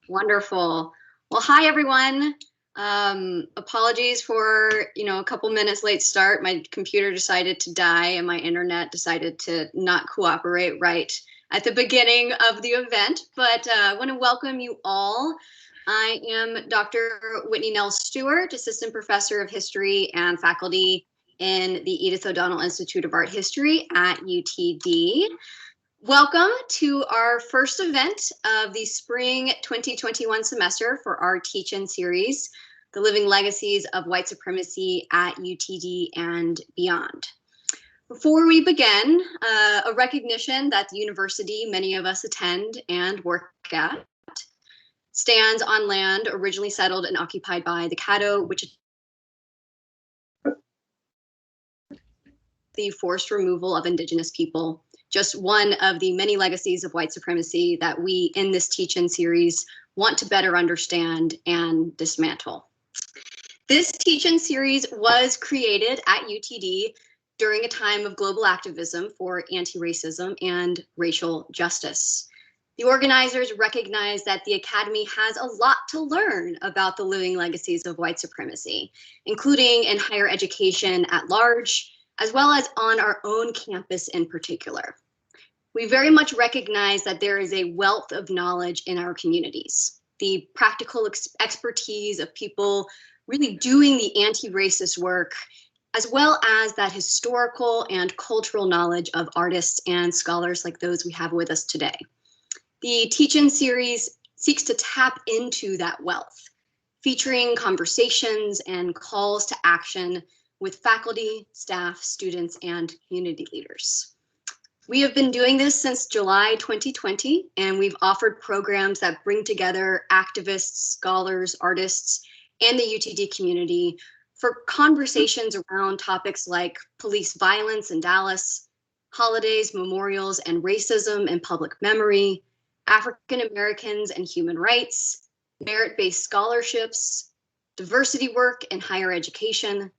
Wonderful. Well, hi everyone. Apologies for, a couple minutes late start. My computer decided to die and my internet decided to not cooperate right at the beginning of the event, but I want to welcome you all. I am Dr. Whitney Nell Stewart, Assistant Professor of History and Faculty in the Edith O'Donnell Institute of Art History at UTD. Welcome to our first event of the spring 2021 semester for our teach-in series, The Living Legacies of White Supremacy at UTD and Beyond. Before we begin, a recognition that the university many of us attend and work at stands on land originally settled and occupied by the Caddo, which is the forced removal of Indigenous people. Just one of the many legacies of white supremacy that we in this teach-in series want to better understand and dismantle. This teach-in series was created at UTD during a time of global activism for anti-racism and racial justice. The organizers recognize that the Academy has a lot to learn about the living legacies of white supremacy, including in higher education at large, as well as on our own campus in particular. We very much recognize that there is a wealth of knowledge in our communities, the practical expertise of people really doing the anti-racist work, as well as that historical and cultural knowledge of artists and scholars like those we have with us today. The teach-in series seeks to tap into that wealth, featuring conversations and calls to action with faculty, staff, students, and community leaders. We have been doing this since July 2020, and we've offered programs that bring together activists, scholars, artists, and the UTD community for conversations around topics like police violence in Dallas, holidays, memorials, and racism and public memory, African Americans and human rights, merit-based scholarships, diversity work in higher education,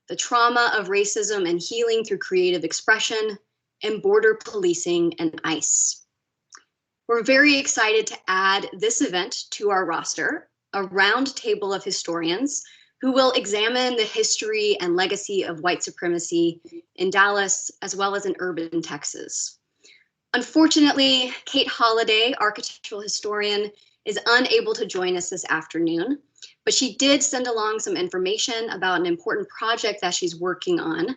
the trauma of racism and healing through creative expression, and border policing and ICE. We're very excited to add this event to our roster, a round table of historians who will examine the history and legacy of white supremacy in Dallas, as well as in urban Texas. Unfortunately, Kate Holliday, architectural historian, is unable to join us this afternoon, but she did send along some information about an important project that she's working on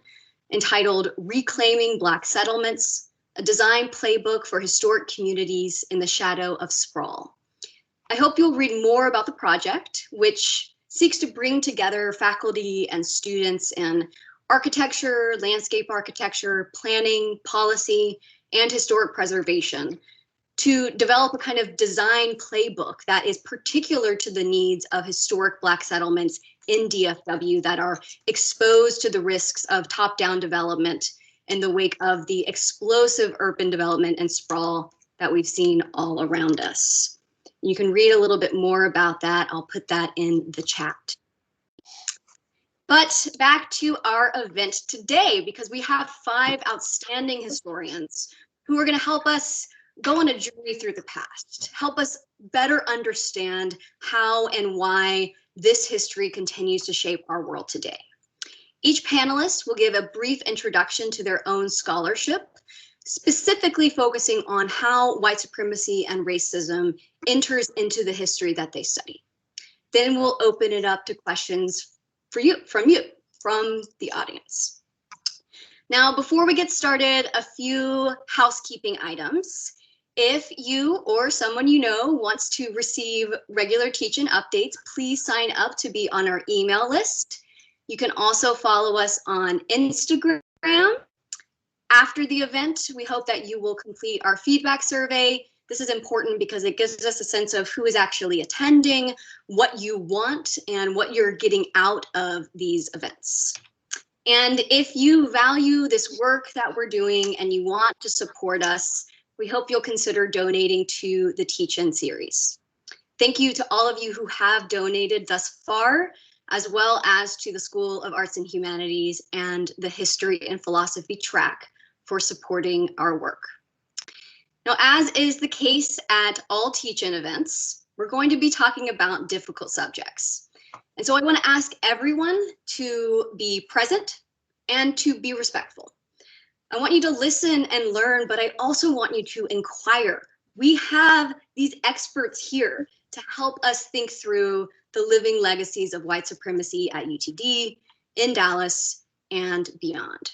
entitled Reclaiming Black Settlements, a design playbook for historic communities in the shadow of sprawl. I hope you'll read more about the project, which seeks to bring together faculty and students in architecture, landscape architecture, planning, policy, and historic preservation to develop a kind of design playbook that is particular to the needs of historic Black settlements in DFW that are exposed to the risks of top-down development in the wake of the explosive urban development and sprawl that we've seen all around us. You can read a little bit more about that. I'll put that in the chat. But back to our event today, because we have 5 outstanding historians who are going to help us go on a journey through the past, help us better understand how and why this history continues to shape our world today. Each panelist will give a brief introduction to their own scholarship, specifically focusing on how white supremacy and racism enters into the history that they study. Then we'll open it up to questions from the audience. Now, before we get started, a few housekeeping items. If you or someone you know wants to receive regular teach-in updates, please sign up to be on our email list. You can also follow us on Instagram. After the event, we hope that you will complete our feedback survey. This is important because it gives us a sense of who is actually attending, what you want, and what you're getting out of these events. And if you value this work that we're doing and you want to support us, we hope you'll consider donating to the teach-in series. Thank you to all of you who have donated thus far, as well as to the School of Arts and Humanities and the History and Philosophy track for supporting our work. Now, as is the case at all teach-in events, we're going to be talking about difficult subjects. And so I want to ask everyone to be present and to be respectful. I want you to listen and learn, but I also want you to inquire. We have these experts here to help us think through the living legacies of white supremacy at UTD, in Dallas, and beyond.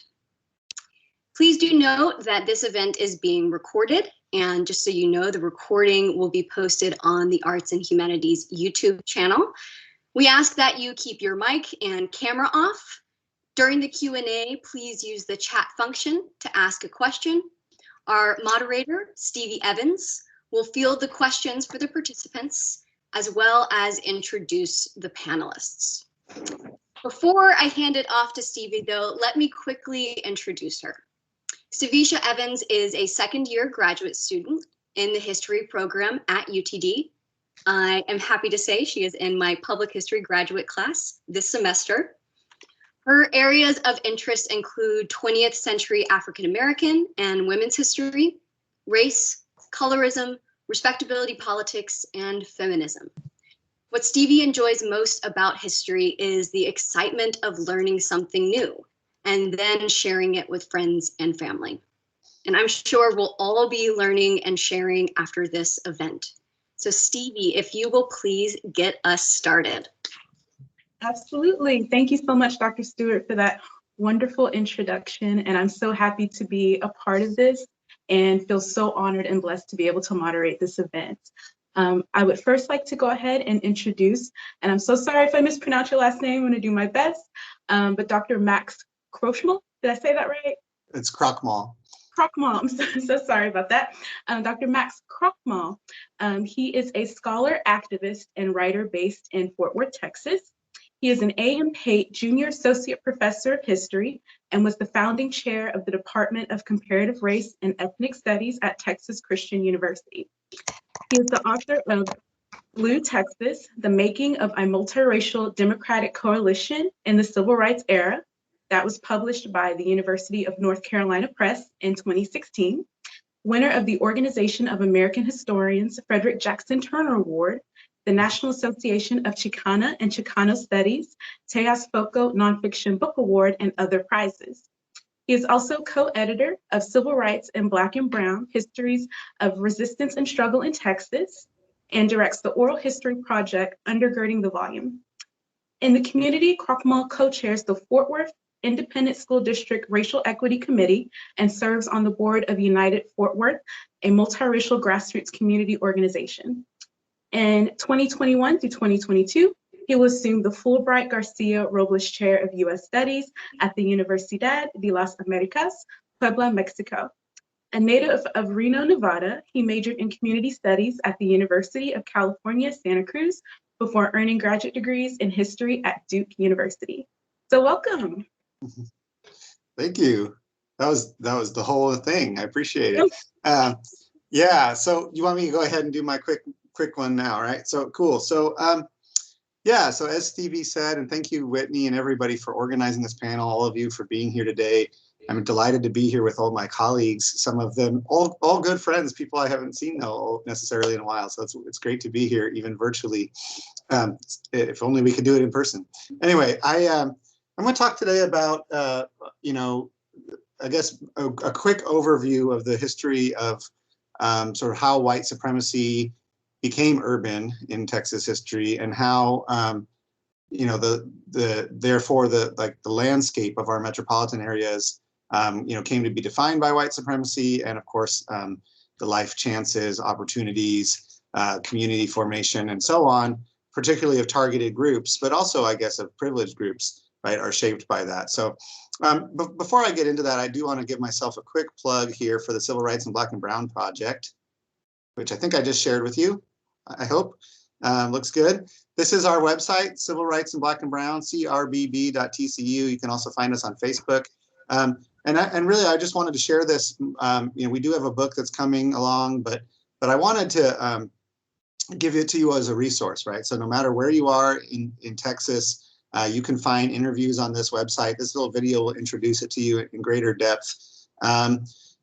Please do note that this event is being recorded, and just so you know, the recording will be posted on the Arts and Humanities YouTube channel. We ask that you keep your mic and camera off. During the Q&A, please use the chat function to ask a question. Our moderator, Stevie Evans, will field the questions for the participants, as well as introduce the panelists. Before I hand it off to Stevie, though, let me quickly introduce her. Stevesha Evans is a second-year graduate student in the history program at UTD. I am happy to say she is in my public history graduate class this semester. Her areas of interest include 20th century African American and women's history, race, colorism, respectability politics, and feminism. What Stevie enjoys most about history is the excitement of learning something new and then sharing it with friends and family. And I'm sure we'll all be learning and sharing after this event. So Stevie, if you will please get us started. Absolutely. Thank you so much, Dr. Stewart, for that wonderful introduction. And I'm so happy to be a part of this and feel so honored and blessed to be able to moderate this event. I would first like to go ahead and introduce, and I'm so sorry if I mispronounce your last name, I'm gonna do my best, but Dr. Max Krochmal, did I say that right? It's Krochmal. Krochmal, I'm so sorry about that. Dr. Max Krochmal, he is a scholar, activist, and writer based in Fort Worth, Texas. He is an A.M. Pate Junior Associate Professor of History and was the founding chair of the Department of Comparative Race and Ethnic Studies at Texas Christian University. He is the author of Blue Texas, The Making of a Multiracial Democratic Coalition in the Civil Rights Era. That was published by the University of North Carolina Press in 2016. Winner of the Organization of American Historians Frederick Jackson Turner Award, the National Association of Chicana and Chicano Studies, Tejas Foco Nonfiction Book Award, and other prizes. He is also co-editor of Civil Rights in Black and Brown, Histories of Resistance and Struggle in Texas, and directs the Oral History Project undergirding the volume. In the community, Krochmal co-chairs the Fort Worth Independent School District Racial Equity Committee and serves on the board of United Fort Worth, a multiracial grassroots community organization. In 2021 through 2022, he will assume the Fulbright Garcia Robles Chair of U.S. Studies at the Universidad de las Americas, Puebla, Mexico. A native of Reno, Nevada, he majored in community studies at the University of California, Santa Cruz, before earning graduate degrees in history at Duke University. So welcome. Thank you. That was the whole thing. I appreciate it. Yeah. So you want me to go ahead and do my quick one now, right? So cool. So yeah. So as Stevie said, and thank you, Whitney, and everybody for organizing this panel. All of you for being here today. I'm delighted to be here with all my colleagues. Some of them all good friends, people I haven't seen necessarily in a while. So it's great to be here, even virtually. If only we could do it in person. Anyway, I'm going to talk today about, I guess, a quick overview of the history of sort of how white supremacy became urban in Texas history, and how, therefore the landscape of our metropolitan areas, came to be defined by white supremacy, and of course, the life chances, opportunities, community formation, and so on, particularly of targeted groups, but also, I guess, of privileged groups. Right, are shaped by that. So before I get into that, I do want to give myself a quick plug here for the Civil Rights in Black and Brown Project, which I think I just shared with you, I hope. Looks good. This is our website, Civil Rights in Black and Brown, crbb.tcu. You can also find us on Facebook. And really, I just wanted to share this. We do have a book that's coming along, but I wanted to give it to you as a resource, right? So no matter where you are in Texas, you can find interviews on this website. This little video will introduce it to you in greater depth.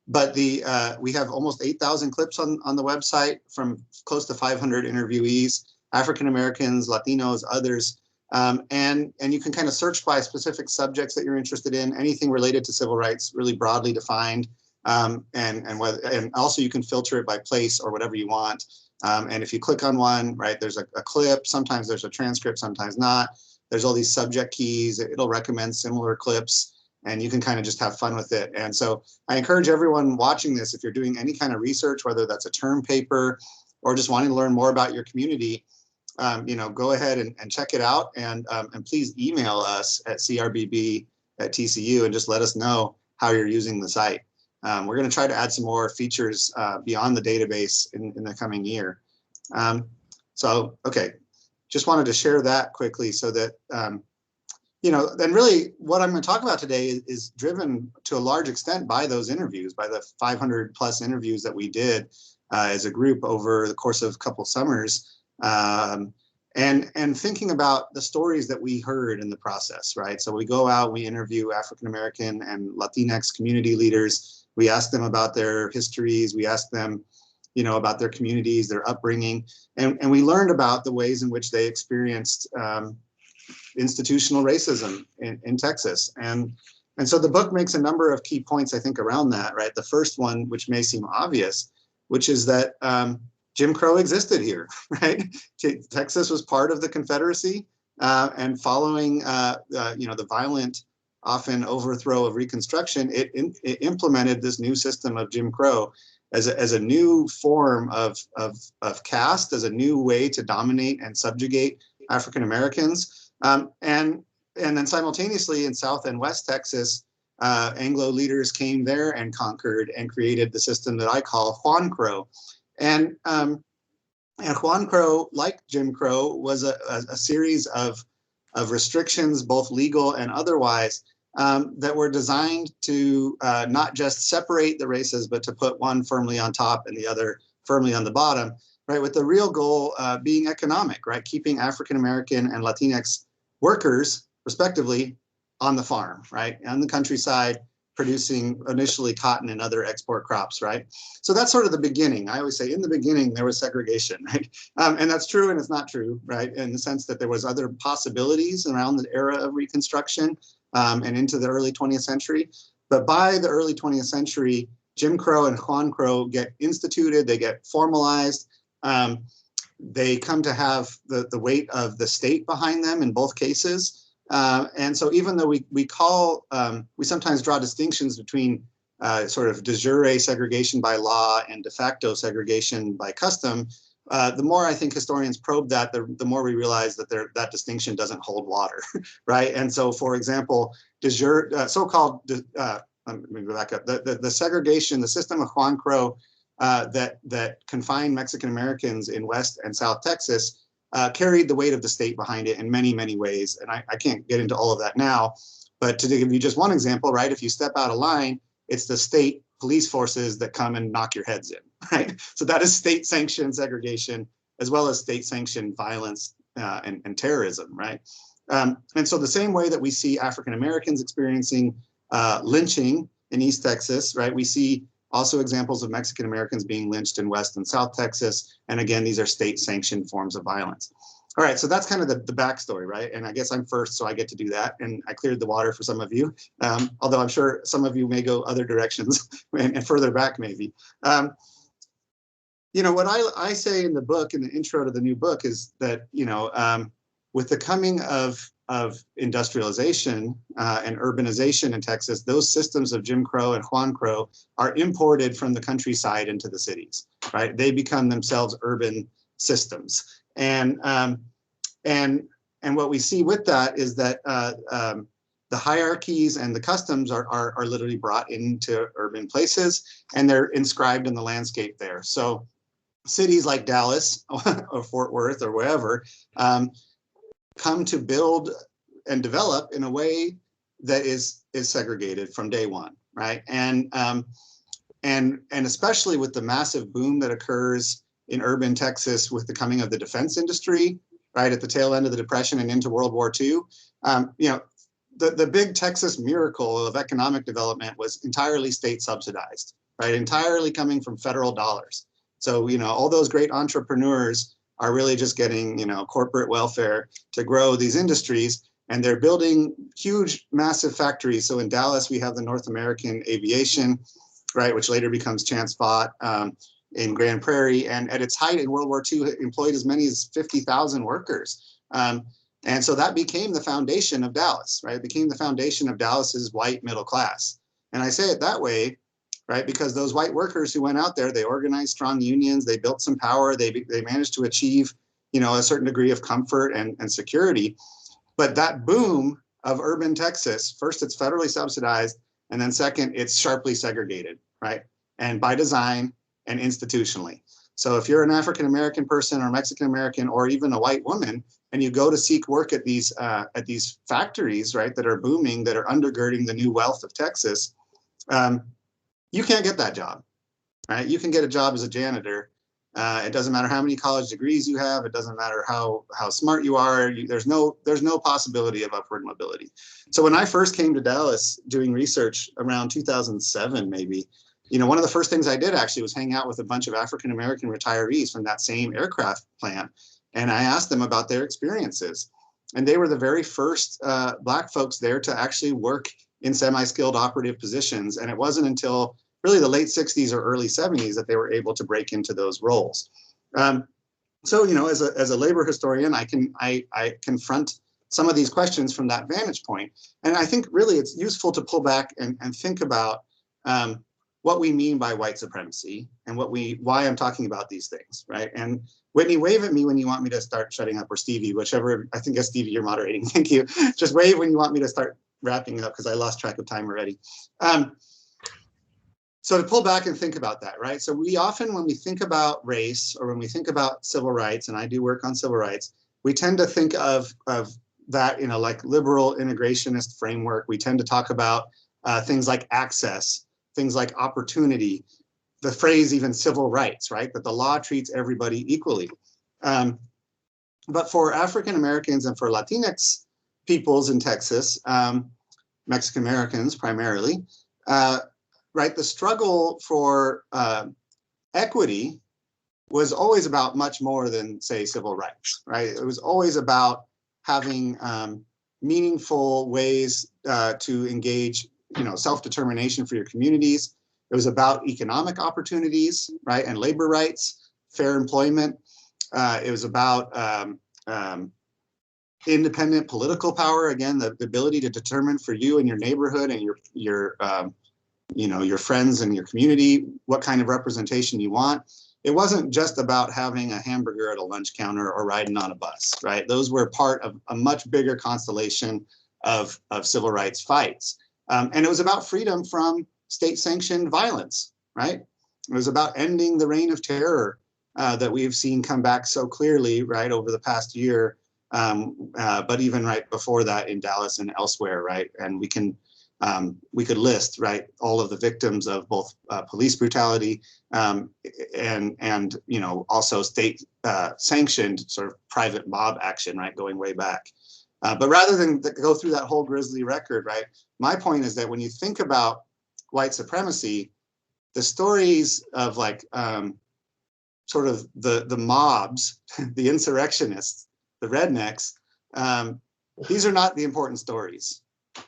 But we have almost 8,000 clips on the website from close to 500 interviewees, African Americans, Latinos, others. And you can kind of search by specific subjects that you're interested in, anything related to civil rights, really broadly defined. And also you can filter it by place or whatever you want. And if you click on one, right, there's a clip, sometimes there's a transcript, sometimes not. There's all these subject keys. It'll recommend similar clips, and you can kind of just have fun with it. And so I encourage everyone watching this, if you're doing any kind of research, whether that's a term paper or just wanting to learn more about your community, go ahead and check it out. And please email us at crbb@tcu and just let us know how you're using the site. We're going to try to add some more features beyond the database in the coming year. Okay, just wanted to share that quickly so that, then really what I'm going to talk about today is driven to a large extent by those interviews, by the 500 plus interviews that we did as a group over the course of a couple summers, and thinking about the stories that we heard in the process, right? So we go out, we interview African American and Latinx community leaders. We ask them about their histories. We ask them, about their communities, their upbringing, and we learned about the ways in which they experienced institutional racism in Texas. And so the book makes a number of key points, I think, around that, right? The first one, which may seem obvious, which is that Jim Crow existed here, right? Texas was part of the Confederacy, and following, the violent, often overthrow of Reconstruction, it implemented this new system of Jim Crow as a new form of caste, as a new way to dominate and subjugate African Americans. And then simultaneously in South and West Texas, Anglo leaders came there and conquered and created the system that I call Juan Crow. And Juan Crow, like Jim Crow, was a series of restrictions, both legal and otherwise, that were designed to not just separate the races, but to put one firmly on top and the other firmly on the bottom, right? With the real goal being economic, right? Keeping African American and Latinx workers, respectively, on the farm, right? On the countryside, producing initially cotton and other export crops, right? So that's sort of the beginning. I always say in the beginning, there was segregation, right? And that's true and it's not true, right? In the sense that there was other possibilities around the era of Reconstruction and into the early 20th century. But by the early 20th century, Jim Crow and Juan Crow get instituted, they get formalized. They come to have the weight of the state behind them in both cases. And so even though we sometimes draw distinctions between sort of de jure segregation by law and de facto segregation by custom, the more I think historians probe that, the more we realize that that distinction doesn't hold water, right? And so, for example, de jure, so-called, let me go back up, the segregation, the system of Juan Crow that confined Mexican Americans in West and South Texas carried the weight of the state behind it in many, many ways. And I can't get into all of that now, but to give you just one example, right? If you step out of line, it's the state police forces that come and knock your heads in, right? So that is state-sanctioned segregation, as well as state-sanctioned violence and terrorism, right? And so the same way that we see African Americans experiencing lynching in East Texas, right? We see also examples of Mexican Americans being lynched in West and South Texas. And again, these are state-sanctioned forms of violence. All right, so that's kind of the backstory, right? And I guess I'm first, so I get to do that. And I cleared the water for some of you, although I'm sure some of you may go other directions and further back maybe. What I say in the book, in the intro to the new book, is that, with the coming of industrialization and urbanization in Texas, those systems of Jim Crow and Juan Crow are imported from the countryside into the cities, right? They become themselves urban systems. And what we see with that is that the hierarchies and the customs are literally brought into urban places, and they're inscribed in the landscape there. So cities like Dallas or Fort Worth or wherever come to build and develop in a way that is segregated from day one, right? And especially with the massive boom that occurs in urban Texas with the coming of the defense industry, right, at the tail end of the Depression and into World War II, the big Texas miracle of economic development was entirely state subsidized, right? Entirely coming from federal dollars. So, all those great entrepreneurs are really just getting, corporate welfare to grow these industries, and they're building huge, massive factories. So in Dallas, we have the North American Aviation, right, which later becomes Chance Vought, in Grand Prairie, and at its height in World War II, employed as many as 50,000 workers. And so that became the foundation of Dallas, right? It became the foundation of Dallas's white middle class. And I say it that way, right? Because those white workers who went out there, they organized strong unions, they built some power, they managed to achieve, a certain degree of comfort and security. But that boom of urban Texas, first it's federally subsidized, and then second, it's sharply segregated, right? And by design and institutionally. So if you're an African-American person or Mexican-American or even a white woman, and you go to seek work at these factories, right, that are booming, that are undergirding the new wealth of Texas, you can't get that job, right? You can get a job as a janitor. It doesn't matter how many college degrees you have. It doesn't matter how smart you are. There's no possibility of upward mobility. So when I first came to Dallas doing research around 2007, maybe, one of the first things I did actually was hang out with a bunch of African-American retirees from that same aircraft plant. And I asked them about their experiences. And they were the very first Black folks there to actually work in semi-skilled operative positions. And it wasn't until really the late 60s or early 70s that they were able to break into those roles. So, as a labor historian, I confront some of these questions from that vantage point. And I think really it's useful to pull back and think about what we mean by white supremacy and why I'm talking about these things, right? And Whitney, wave at me when you want me to start shutting up, or Stevie, whichever. I think Stevie, you're moderating. Thank you. Just wave when you want me to start wrapping up, because I lost track of time already. So to pull back and think about that, right? So we often, when we think about race or when we think about civil rights, and I do work on civil rights, we tend to think of that in a like liberal integrationist framework. We tend to talk about things like access, things like opportunity, the phrase even civil rights, right? That the law treats everybody equally. But for African Americans and for Latinx peoples in Texas, Mexican Americans primarily, right, the struggle for equity was always about much more than, say, civil rights, right? It was always about having meaningful ways to engage, self-determination for your communities. It was about economic opportunities, right, and labor rights, fair employment. It was about independent political power. Again, the ability to determine for you and your neighborhood and your friends and your community what kind of representation you want. It wasn't just about having a hamburger at a lunch counter or riding on a bus, right? Those were part of a much bigger constellation of civil rights fights. And it was about freedom from state-sanctioned violence, right? It was about ending the reign of terror that we've seen come back so clearly, right, over the past year, but even right before that in Dallas and elsewhere, right? And we could list, right, all of the victims of both police brutality and also state sanctioned sort of private mob action, right, going way back. But rather than go through that whole grisly record, right, my point is that when you think about white supremacy, the stories of like sort of the mobs, the insurrectionists, the rednecks, these are not the important stories,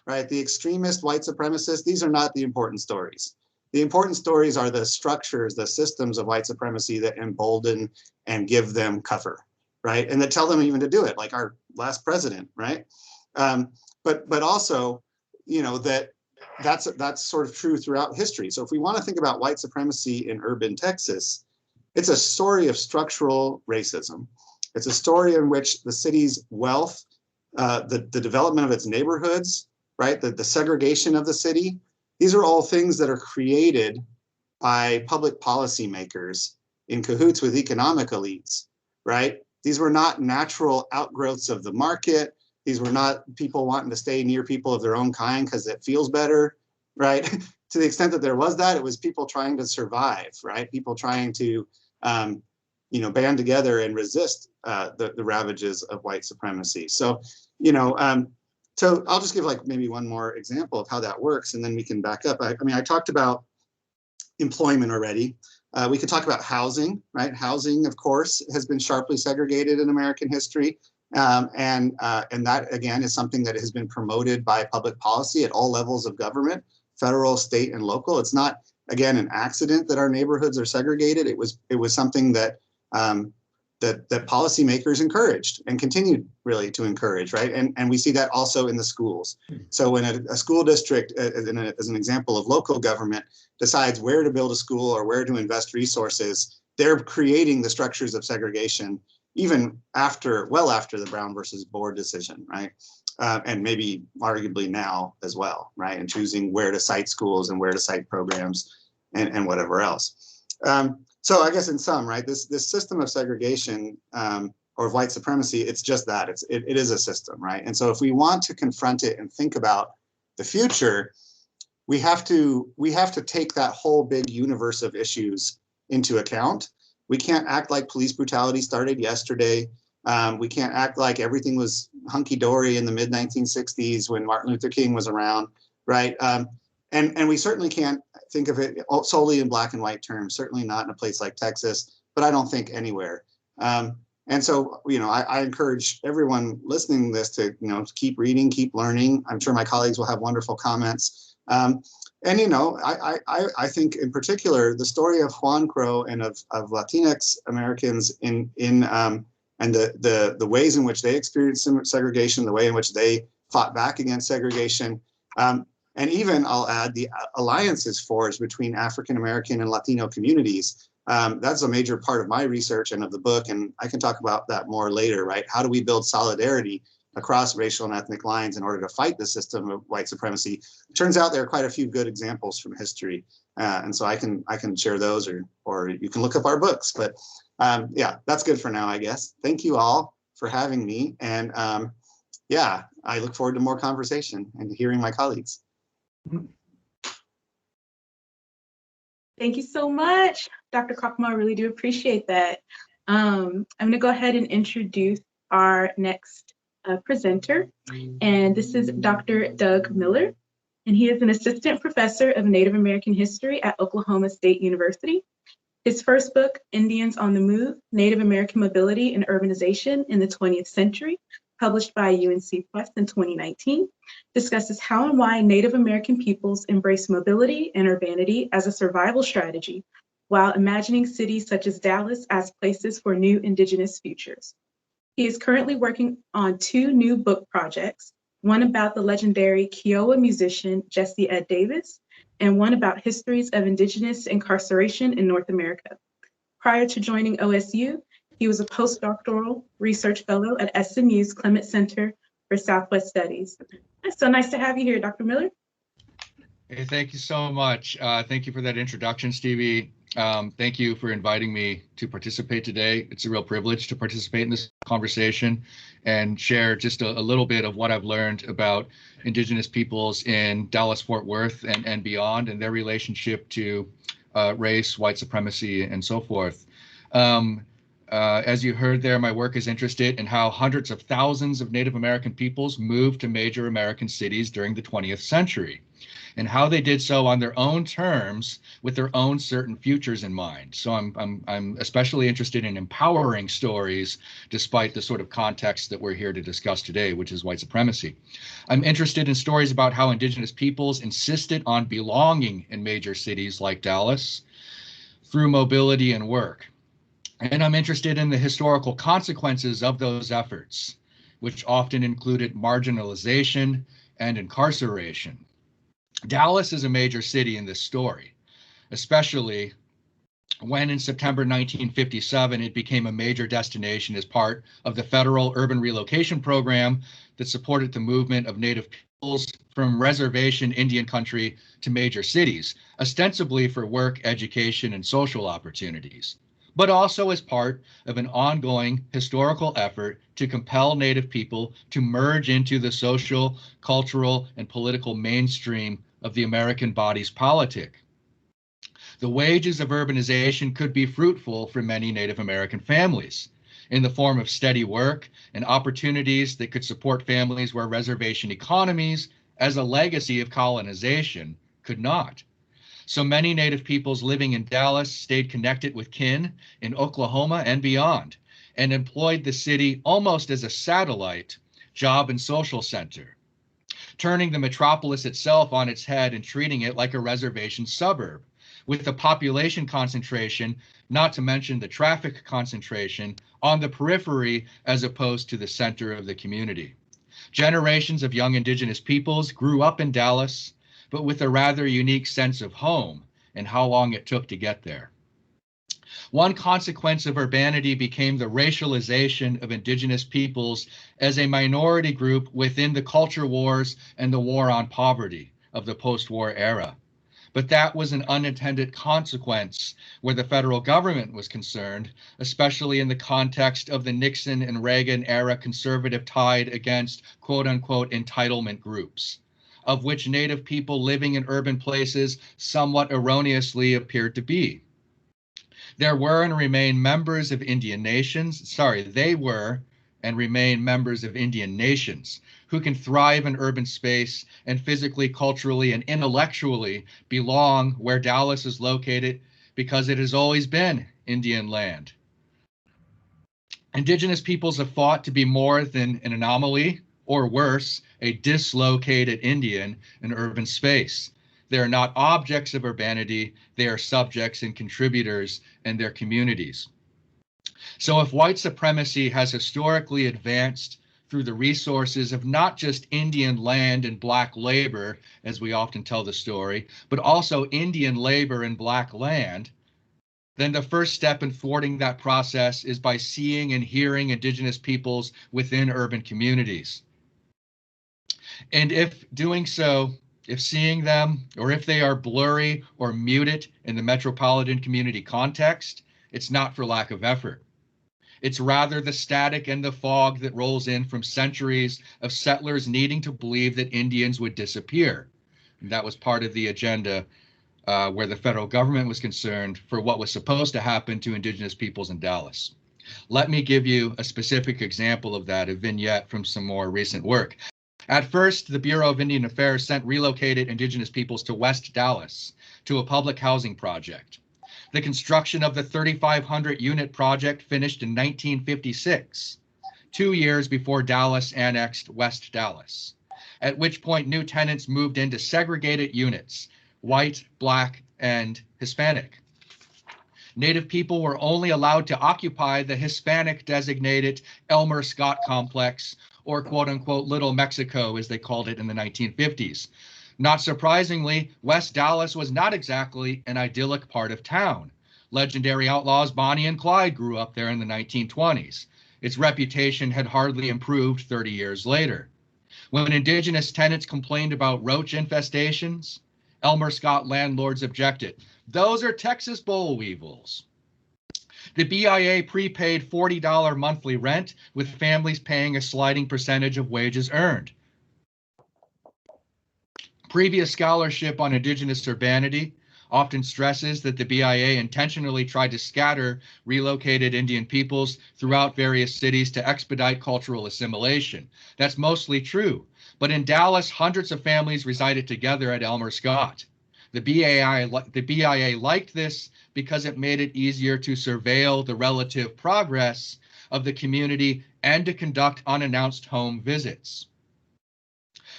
right? The extremist white supremacists, these are not the important stories. The important stories are the structures, the systems of white supremacy that embolden and give them cover, right? And that tell them even to do it, like our last president, right? But also, that's sort of true throughout history. So if we want to think about white supremacy in urban Texas, it's a story of structural racism. It's a story in which the city's wealth, the development of its neighborhoods, right, the segregation of the city, these are all things that are created by public policymakers in cahoots with economic elites, right? These were not natural outgrowths of the market. These were not people wanting to stay near people of their own kind because it feels better, right? To the extent that there was that, it was people trying to survive, right? People trying to, band together and resist the ravages of white supremacy. So, so I'll just give like maybe one more example of how that works, and then we can back up. I talked about employment already. We could talk about housing, right? Housing, of course, has been sharply segregated in American history. And that, again, is something that has been promoted by public policy at all levels of government, federal, state, and local. It's not, again, an accident that our neighborhoods are segregated. It was something that that policymakers encouraged and continued really to encourage, right? And we see that also in the schools. So when a school district, as an example of local government, decides where to build a school or where to invest resources, they're creating the structures of segregation even well after the Brown versus Board decision, right? And maybe arguably now as well, right? And choosing where to site schools and where to site programs and whatever else. So I guess in sum, right, this system of segregation or of white supremacy, it's just that, it is a system, right? And so if we want to confront it and think about the future, we have to take that whole big universe of issues into account. We can't act like police brutality started yesterday. We can't act like everything was hunky-dory in the mid-1960s when Martin Luther King was around, right? And we certainly can't think of it solely in black and white terms, certainly not in a place like Texas, but I don't think anywhere. And so, I encourage everyone listening to this to, keep reading, keep learning. I'm sure my colleagues will have wonderful comments. And, I think in particular, the story of Juan Crow and of Latinx Americans and the ways in which they experienced segregation, the way in which they fought back against segregation, and even, I'll add, the alliances forged between African American and Latino communities. That's a major part of my research and of the book, and I can talk about that more later, right? How do we build solidarity across racial and ethnic lines in order to fight the system of white supremacy? It turns out there are quite a few good examples from history, and so I can share those, or you can look up our books. But yeah, that's good for now, I guess. Thank you all for having me, and yeah, I look forward to more conversation and hearing my colleagues. Thank you so much, Dr. Krochmal. I really do appreciate that. I'm going to go ahead and introduce our next presenter, and this is Dr. Doug Miller, and he is an assistant professor of Native American history at Oklahoma State University. His first book, Indians on the Move, Native American Mobility and Urbanization in the 20th Century, published by UNC Press in 2019, discusses how and why Native American peoples embrace mobility and urbanity as a survival strategy, while imagining cities such as Dallas as places for new Indigenous futures. He is currently working on 2 new book projects, one about the legendary Kiowa musician Jesse Ed Davis, and one about histories of Indigenous incarceration in North America. Prior to joining OSU, he was a postdoctoral research fellow at SMU's Clement Center for Southwest Studies. It's so nice to have you here, Dr. Miller. Hey, thank you so much. Thank you for that introduction, Stevie. Thank you for inviting me to participate today. It's a real privilege to participate in this conversation and share just a little bit of what I've learned about Indigenous peoples in Dallas-Fort Worth and beyond, and their relationship to race, white supremacy, and so forth. As you heard there, my work is interested in how hundreds of thousands of Native American peoples moved to major American cities during the 20th century, and how they did so on their own terms with their own certain futures in mind. So I'm especially interested in empowering stories despite the sort of context that we're here to discuss today, which is white supremacy. I'm interested in stories about how Indigenous peoples insisted on belonging in major cities like Dallas through mobility and work. And I'm interested in the historical consequences of those efforts, which often included marginalization and incarceration. Dallas is a major city in this story, especially when in September 1957, it became a major destination as part of the federal urban relocation program that supported the movement of Native peoples from reservation Indian country to major cities, ostensibly for work, education, and social opportunities, but also as part of an ongoing historical effort to compel Native people to merge into the social, cultural, and political mainstream of the American body's politic. The wages of urbanization could be fruitful for many Native American families in the form of steady work and opportunities that could support families where reservation economies, as a legacy of colonization, could not. So many Native peoples living in Dallas stayed connected with kin in Oklahoma and beyond, and employed the city almost as a satellite job and social center, turning the metropolis itself on its head and treating it like a reservation suburb, with the population concentration, not to mention the traffic concentration, on the periphery as opposed to the center of the community. Generations of young Indigenous peoples grew up in Dallas, but with a rather unique sense of home and how long it took to get there. One consequence of urbanity became the racialization of Indigenous peoples as a minority group within the culture wars and the war on poverty of the post-war era. But that was an unintended consequence where the federal government was concerned, especially in the context of the Nixon and Reagan era conservative tide against quote unquote entitlement groups, of which Native people living in urban places somewhat erroneously appeared to be. There were and remain members of Indian nations, they were and remain members of Indian nations who can thrive in urban space and physically, culturally, and intellectually belong where Dallas is located because it has always been Indian land. Indigenous peoples have fought to be more than an anomaly, or worse, a dislocated Indian in urban space. They are not objects of urbanity, they are subjects and contributors in their communities. So if white supremacy has historically advanced through the resources of not just Indian land and Black labor, as we often tell the story, but also Indian labor and Black land, then the first step in thwarting that process is by seeing and hearing Indigenous peoples within urban communities. And if doing so, if seeing them, or if they are blurry or muted in the metropolitan community context, it's not for lack of effort. It's rather the static and the fog that rolls in from centuries of settlers needing to believe that Indians would disappear. And that was part of the agenda where the federal government was concerned for what was supposed to happen to Indigenous peoples in Dallas. Let me give you a specific example of that, a vignette from some more recent work. At first, the Bureau of Indian Affairs sent relocated Indigenous peoples to West Dallas to a public housing project. The construction of the 3,500 unit project finished in 1956, 2 years before Dallas annexed West Dallas, at which point new tenants moved into segregated units, white, Black, and Hispanic. Native people were only allowed to occupy the Hispanic designated Elmer Scott complex, or quote unquote Little Mexico, as they called it in the 1950s. Not surprisingly, West Dallas was not exactly an idyllic part of town. Legendary outlaws Bonnie and Clyde grew up there in the 1920s. Its reputation had hardly improved 30 years later. When Indigenous tenants complained about roach infestations, Elmer Scott landlords objected. Those are Texas boll weevils. The BIA prepaid $40 monthly rent, with families paying a sliding percentage of wages earned. Previous scholarship on Indigenous urbanity often stresses that the BIA intentionally tried to scatter relocated Indian peoples throughout various cities to expedite cultural assimilation. That's mostly true, but in Dallas, hundreds of families resided together at Elmer Scott. The BIA liked this because it made it easier to surveil the relative progress of the community and to conduct unannounced home visits.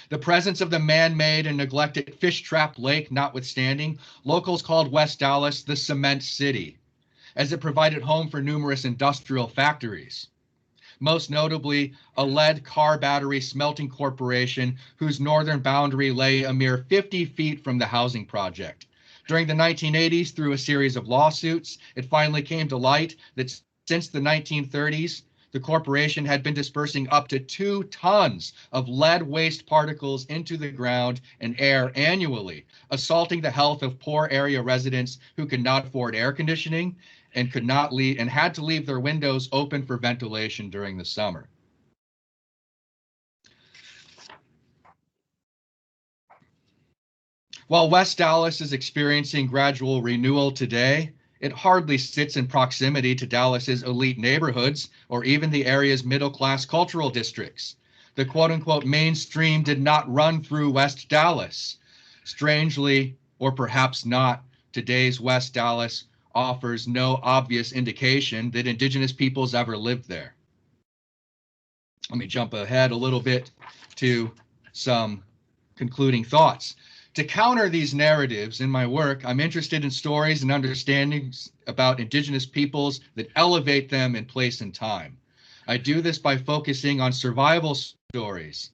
The presence of the man-made and neglected Fish Trap Lake notwithstanding, locals called West Dallas the Cement City, as it provided home for numerous industrial factories. Most notably, a lead car battery smelting corporation whose northern boundary lay a mere 50 feet from the housing project. During the 1980s, through a series of lawsuits, it finally came to light that since the 1930s, the corporation had been dispersing up to 2 tons of lead waste particles into the ground and air annually, assaulting the health of poor area residents who could not afford air conditioning and had to leave their windows open for ventilation during the summer. While West Dallas is experiencing gradual renewal today, it hardly sits in proximity to Dallas's elite neighborhoods or even the area's middle-class cultural districts. The quote-unquote mainstream did not run through West Dallas. Strangely, or perhaps not, today's West Dallas offers no obvious indication that Indigenous peoples ever lived there. Let me jump ahead a little bit to some concluding thoughts. To counter these narratives in my work, I'm interested in stories and understandings about Indigenous peoples that elevate them in place and time. I do this by focusing on survival stories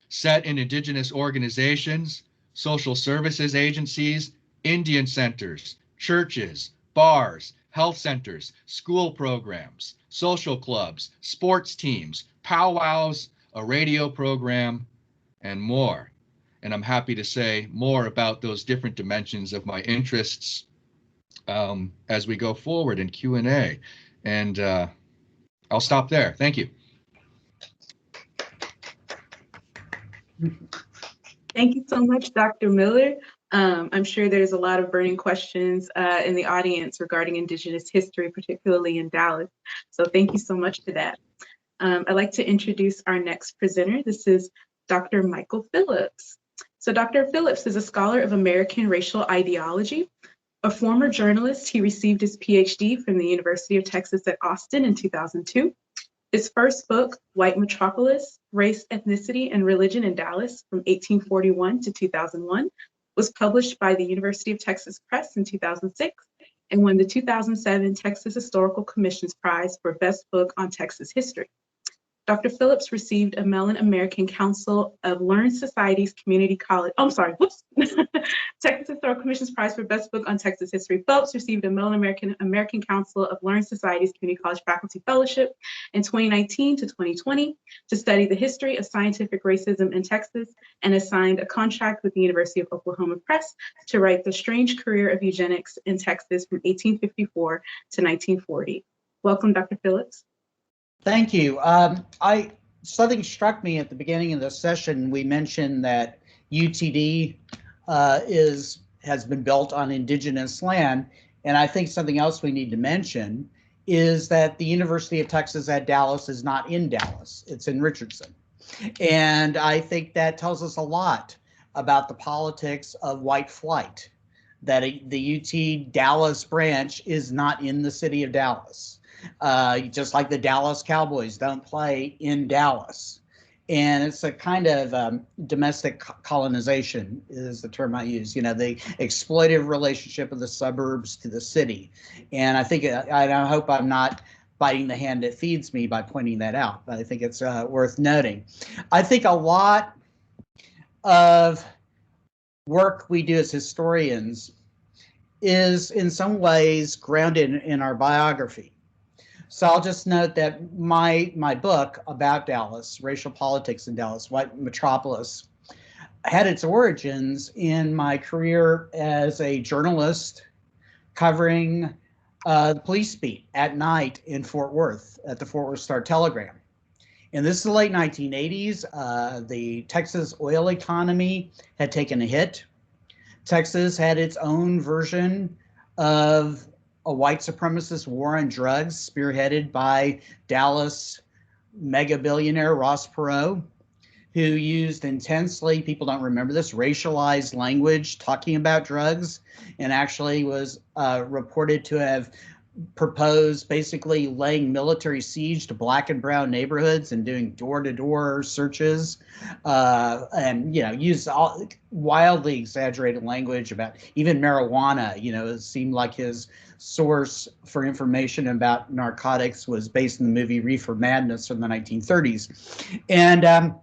set in Indigenous organizations, social services agencies, Indian centers, churches, bars, health centers, school programs, social clubs, sports teams, powwows, a radio program, and more. And I'm happy to say more about those different dimensions of my interests as we go forward in Q&A. And I'll stop there. Thank you. Thank you so much, Dr. Miller. I'm sure there's a lot of burning questions in the audience regarding Indigenous history, particularly in Dallas. So thank you so much for that. I'd like to introduce our next presenter. This is Dr. Michael Phillips. So Dr. Phillips is a scholar of American racial ideology. A former journalist, he received his PhD from the University of Texas at Austin in 2002. His first book, White Metropolis, Race, Ethnicity, and Religion in Dallas from 1841 to 2001, was published by the University of Texas Press in 2006 and won the 2007 Texas Historical Commission's Prize for Best Book on Texas History. Dr. Phillips received a Mellon American Council of Learned Societies Community College, Texas Historical Commission's Prize for Best Book on Texas History. Phillips received a Mellon American Council of Learned Societies Community College Faculty Fellowship in 2019 to 2020 to study the history of scientific racism in Texas, and assigned a contract with the University of Oklahoma Press to write The Strange Career of Eugenics in Texas from 1854 to 1940. Welcome, Dr. Phillips. Thank you. Something struck me at the beginning of the session. We mentioned that UTD has been built on Indigenous land, and I think something else we need to mention is that the University of Texas at Dallas is not in Dallas; it's in Richardson, and I think that tells us a lot about the politics of white flight. That the UT Dallas branch is not in the city of Dallas. Just like the Dallas Cowboys don't play in Dallas. And it's a kind of domestic colonization is the term I use, you know, the exploitive relationship of the suburbs to the city. And I think, I hope I'm not biting the hand that feeds me by pointing that out, but I think it's worth noting. I think a lot of work we do as historians is in some ways grounded in our biography. So I'll just note that my book about Dallas, Racial Politics in Dallas, White Metropolis, had its origins in my career as a journalist covering the police beat at night in Fort Worth at the Fort Worth Star-Telegram. And this is the late 1980s. The Texas oil economy had taken a hit. Texas had its own version of a white supremacist war on drugs spearheaded by Dallas mega billionaire Ross Perot, who used intensely, people don't remember this, racialized language talking about drugs, and actually was reported to have proposed basically laying military siege to black and brown neighborhoods and doing door-to-door searches, and used all wildly exaggerated language about even marijuana. It seemed like his source for information about narcotics was based in the movie Reefer Madness from the 1930s. And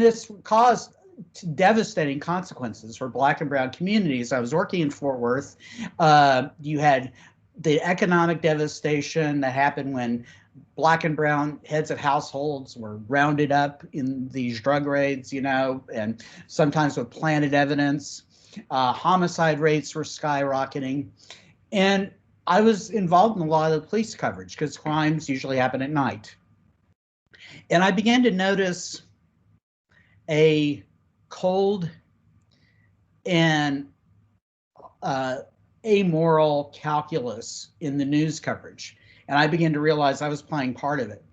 this caused devastating consequences for black and brown communities. I was working in Fort Worth. You had the economic devastation that happened when black and brown heads of households were rounded up in these drug raids, and sometimes with planted evidence. Homicide rates were skyrocketing. And I was involved in a lot of the police coverage because crimes usually happen at night. And I began to notice a cold and amoral calculus in the news coverage. And I began to realize I was playing part of it.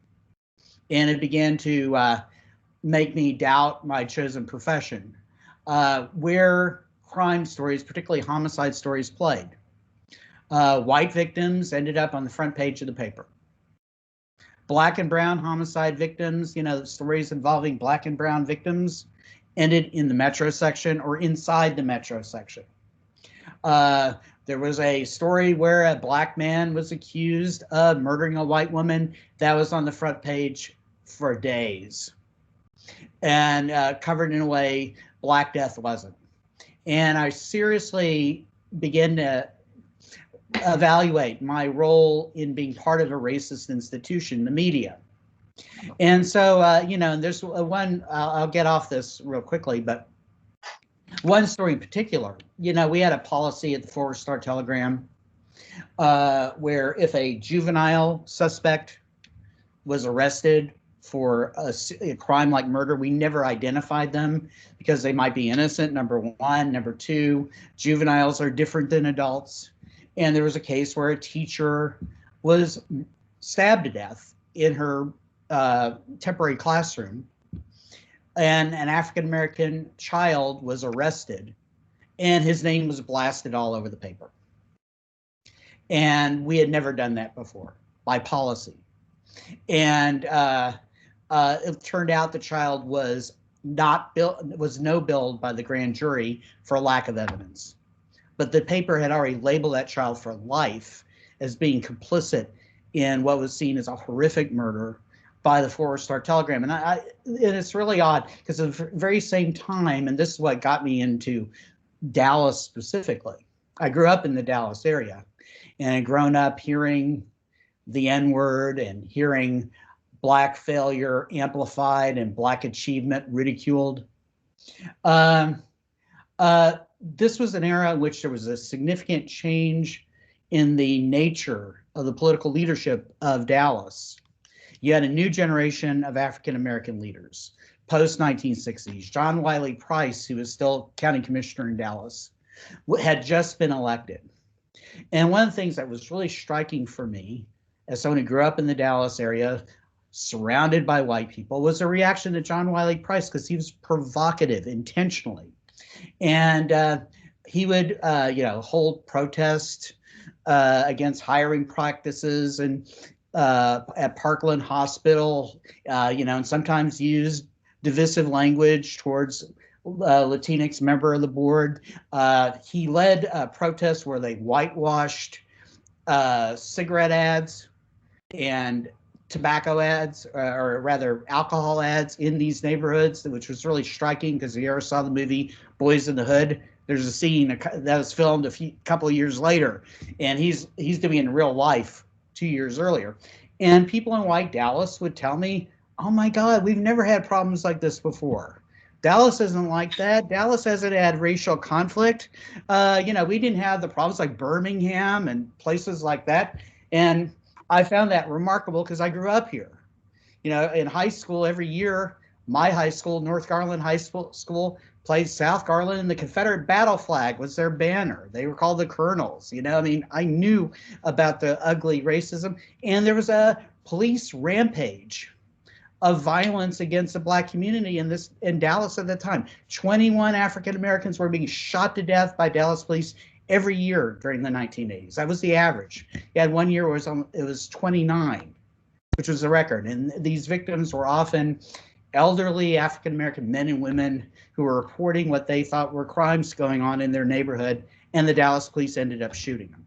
And it began to make me doubt my chosen profession. Where crime stories, particularly homicide stories, played. White victims ended up on the front page of the paper. Black and brown homicide victims, you know, stories involving black and brown victims ended in the metro section or inside the metro section. There was a story where a black man was accused of murdering a white woman. That was on the front page for days and covered in a way Black Death wasn't. And I seriously began to evaluate my role in being part of a racist institution, the media. And so, you know, there's one, I'll get off this real quickly, but one story in particular, you know, we had a policy at the Forward Star Telegram where if a juvenile suspect was arrested for a crime like murder, we never identified them because they might be innocent, number one. Number two, juveniles are different than adults. And there was a case where a teacher was stabbed to death in her temporary classroom, and an African-American child was arrested, and his name was blasted all over the paper. And we had never done that before by policy. And it turned out the child was no billed by the grand jury for lack of evidence. But the paper had already labeled that child for life as being complicit in what was seen as a horrific murder by the Forward Star Telegram. And it's really odd because at the very same time, and this is what got me into Dallas specifically. I grew up in the Dallas area and I'd grown up hearing the N-word and hearing Black failure amplified and Black achievement ridiculed. This was an era in which there was a significant change in the nature of the political leadership of Dallas. You had a new generation of African-American leaders, post-1960s. John Wiley Price, who was still county commissioner in Dallas, had just been elected. And one of the things that was really striking for me, as someone who grew up in the Dallas area, surrounded by white people, was a reaction to John Wiley Price because he was provocative intentionally. And he would, you know, hold protests against hiring practices and at Parkland Hospital, you know, and sometimes used divisive language towards Latinx member of the board. He led protests where they whitewashed cigarette ads and tobacco ads, or rather alcohol ads in these neighborhoods, which was really striking because if you ever saw the movie Boys in the Hood, there's a scene that was filmed a couple of years later, and he's doing it in real life 2 years earlier. And people in white Dallas would tell me, oh my God, we've never had problems like this before. Dallas isn't like that. Dallas hasn't had racial conflict. You know, we didn't have the problems like Birmingham and places like that. And I found that remarkable because I grew up here. You know, in high school every year, my high school, North Garland High School, played South Garland, and the Confederate battle flag was their banner. They were called the Colonels. You know, I mean, I knew about the ugly racism, and there was a police rampage of violence against the Black community in Dallas at the time. 21 African Americans were being shot to death by Dallas police every year during the 1980s. That was the average. You had 1 year where it was 29, which was the record. And these victims were often elderly African-American men and women who were reporting what they thought were crimes going on in their neighborhood, and the Dallas police ended up shooting them.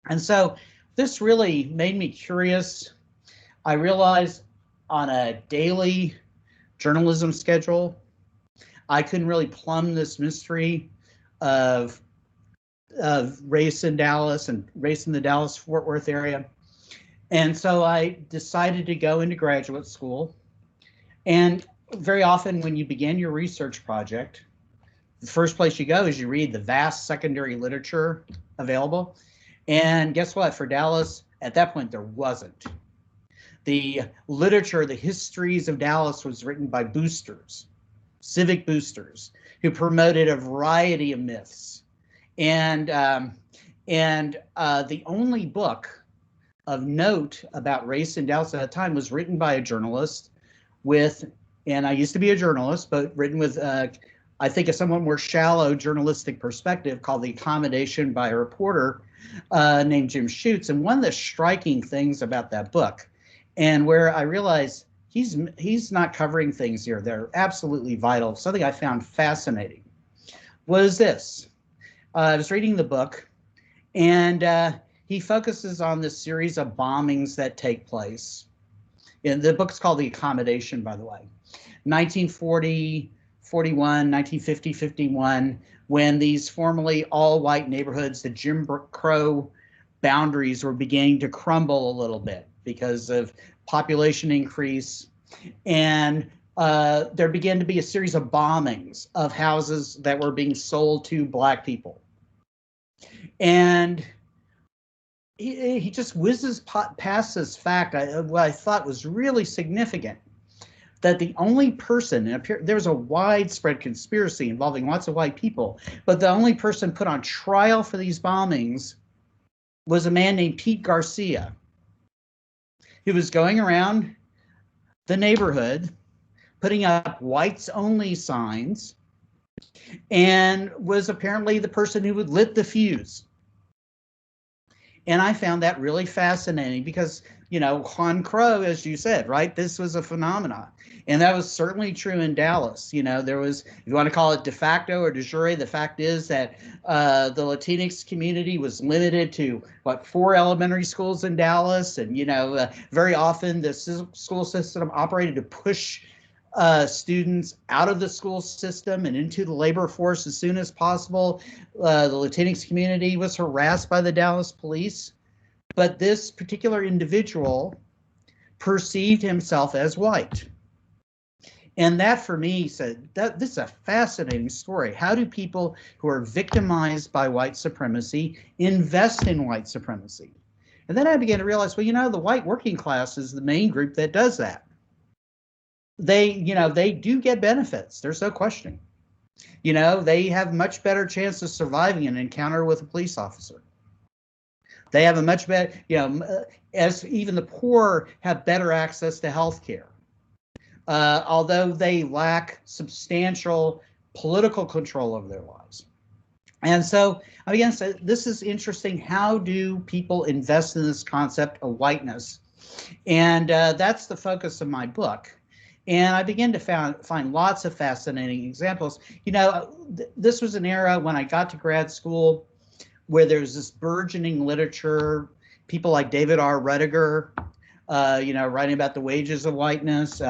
And so this really made me curious. I realized on a daily journalism schedule, I couldn't really plumb this mystery of race in Dallas and race in the Dallas-Fort Worth area. And so I decided to go into graduate school. And very often when you begin your research project, the first place you go is you read the vast secondary literature available. And guess what? For Dallas, at that point, there wasn't. The literature, the histories of Dallas was written by boosters, civic boosters, who promoted a variety of myths. And the only book of note about race in Dallas at that time was written by a journalist with, and I used to be a journalist, but written with I think, a somewhat more shallow journalistic perspective called The Accommodation by a reporter named Jim Schutz. And one of the striking things about that book, and where I realized he's not covering things here that are absolutely vital, something I found fascinating, was this. I was reading the book, and he focuses on this series of bombings that take place. And the book's called The Accommodation, by the way. 1940, 41, 1950, 51, when these formerly all-white neighborhoods, the Jim Crow boundaries were beginning to crumble a little bit because of population increase. And there began to be a series of bombings of houses that were being sold to Black people. And he just whizzes past this fact, what I thought was really significant, that the only person, there was a widespread conspiracy involving lots of white people, but the only person put on trial for these bombings was a man named Pete Garcia, who was going around the neighborhood putting up whites only signs, and was apparently the person who would lit the fuse. And I found that really fascinating because, you know, Juan Crow, as you said, right, this was a phenomenon. And that was certainly true in Dallas. You know, there was, if you want to call it de facto or de jure, the fact is that the Latinx community was limited to, 4 elementary schools in Dallas. And, you know, very often the school system operated to push students out of the school system and into the labor force as soon as possible. The Latinx community was harassed by the Dallas police, but this particular individual perceived himself as white. And that, for me, said that this is a fascinating story. How do people who are victimized by white supremacy invest in white supremacy? And then I began to realize, well, you know, the white working class is the main group that does that. They do get benefits. There's no question. You know, they have much better chance of surviving an encounter with a police officer. They have a much better, you know, as even the poor have better access to health care. Although they lack substantial political control over their lives. And so, again, so this is interesting. How do people invest in this concept of whiteness? And that's the focus of my book. And I began to find lots of fascinating examples. You know, this was an era when I got to grad school where there's this burgeoning literature, people like David R. Rudiger, you know, writing about the wages of whiteness.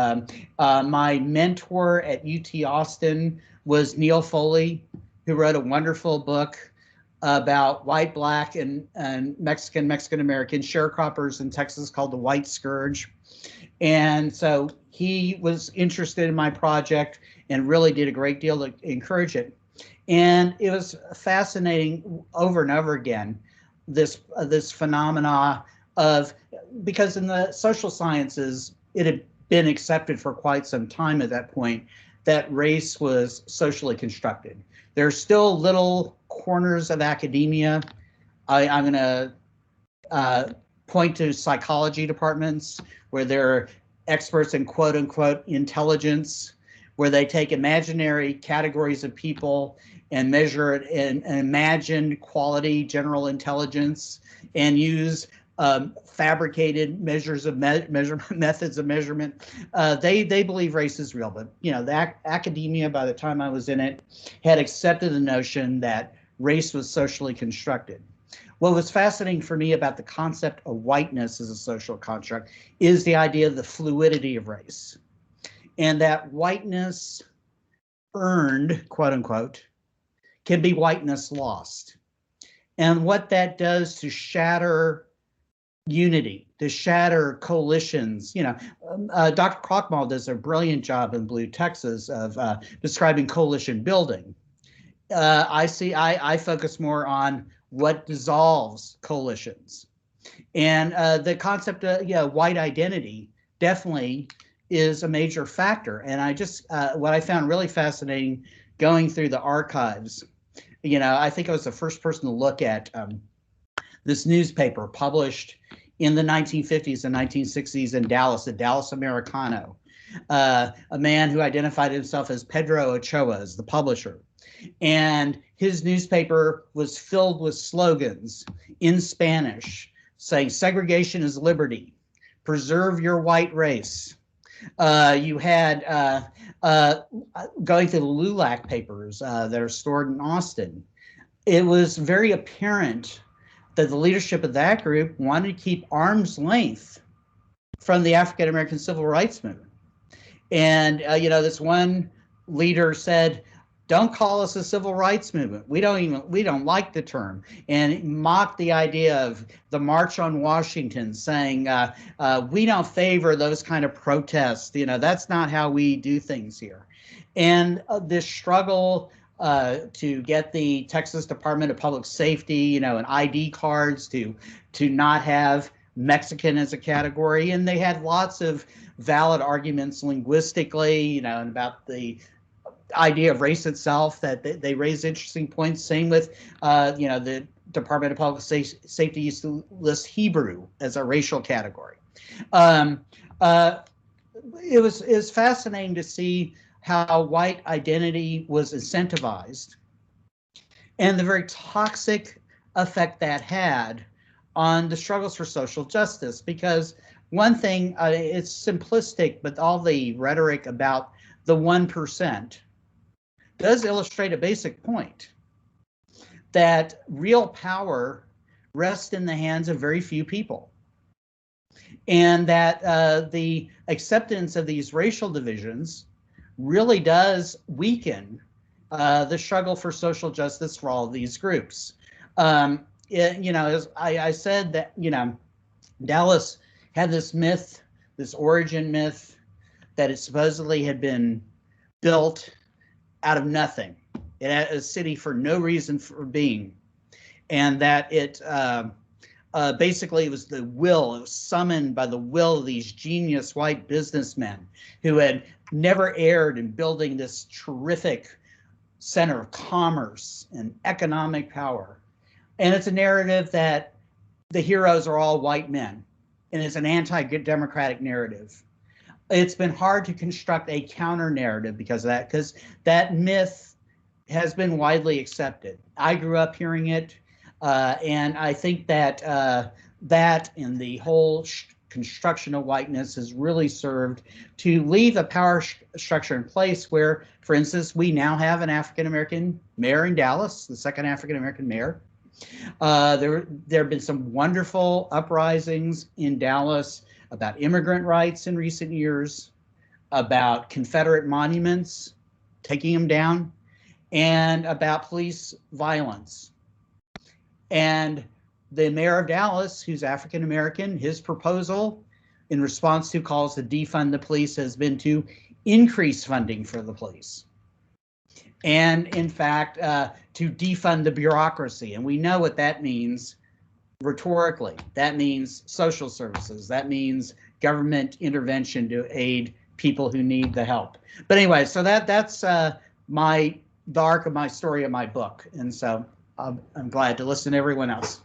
My mentor at UT Austin was Neil Foley, who wrote a wonderful book about white, Black, and Mexican-American sharecroppers in Texas called The White Scourge. And so he was interested in my project and really did a great deal to encourage it. And it was fascinating over and over again, this phenomena of, because in the social sciences, it had been accepted for quite some time at that point that race was socially constructed. There are still little corners of academia. I'm going to point to psychology departments where there are experts in quote unquote intelligence, where they take imaginary categories of people and measure it in an imagined quality, general intelligence, and use fabricated measures of methods of measurement. They believe race is real, but you know, the academia, by the time I was in it, had accepted the notion that race was socially constructed. What was fascinating for me about the concept of whiteness as a social construct is the idea of the fluidity of race, and that whiteness earned, quote unquote, can be whiteness lost. And what that does to shatter unity, to shatter coalitions. You know, Dr. Krochmal does a brilliant job in Blue, Texas of describing coalition building. I focus more on what dissolves coalitions. And the concept of white identity definitely is a major factor. And I just, what I found really fascinating going through the archives, you know, I think I was the first person to look at this newspaper published in the 1950s and 1960s in Dallas, the Dallas Americano, a man who identified himself as Pedro Ochoa, as the publisher. And his newspaper was filled with slogans in Spanish saying segregation is liberty, preserve your white race. You had going through the LULAC papers that are stored in Austin. It was very apparent that the leadership of that group wanted to keep arm's length from the African American civil rights movement. And this one leader said, "Don't call us a civil rights movement. We don't like the term," and mocked the idea of the March on Washington, saying we don't favor those kind of protests. That's not how we do things here. And this struggle to get the Texas Department of Public Safety, and ID cards to not have Mexican as a category, and they had lots of valid arguments linguistically, and about the idea of race itself, that they raised interesting points. Same with, the Department of Public Safety used to list Hebrew as a racial category. It was fascinating to see how white identity was incentivized and the very toxic effect that had on the struggles for social justice. Because one thing, it's simplistic, but all the rhetoric about the 1% does illustrate a basic point, that real power rests in the hands of very few people, and that the acceptance of these racial divisions really does weaken the struggle for social justice for all of these groups. As I said, that Dallas had this myth, this origin myth, that it supposedly had been built out of nothing. It had a city for no reason for being, and that it basically was the will, it was summoned by the will of these genius white businessmen who had never erred in building this terrific center of commerce and economic power. And it's a narrative that the heroes are all white men, and it's an anti-democratic narrative. It's been hard to construct a counter narrative because of that, because that myth has been widely accepted. I grew up hearing it, and I think that that and the whole construction of whiteness has really served to leave a power structure in place where, for instance, we now have an African-American mayor in Dallas, the second African-American mayor. There have been some wonderful uprisings in Dallas about immigrant rights in recent years, about Confederate monuments, taking them down, and about police violence. And the mayor of Dallas, who's African American, his proposal in response to calls to defund the police has been to increase funding for the police. And in fact, to defund the bureaucracy. And we know what that means rhetorically. That means social services. That means government intervention to aid people who need the help. But anyway, so that's the arc of my story of my book. And so I'm glad to listen to everyone else.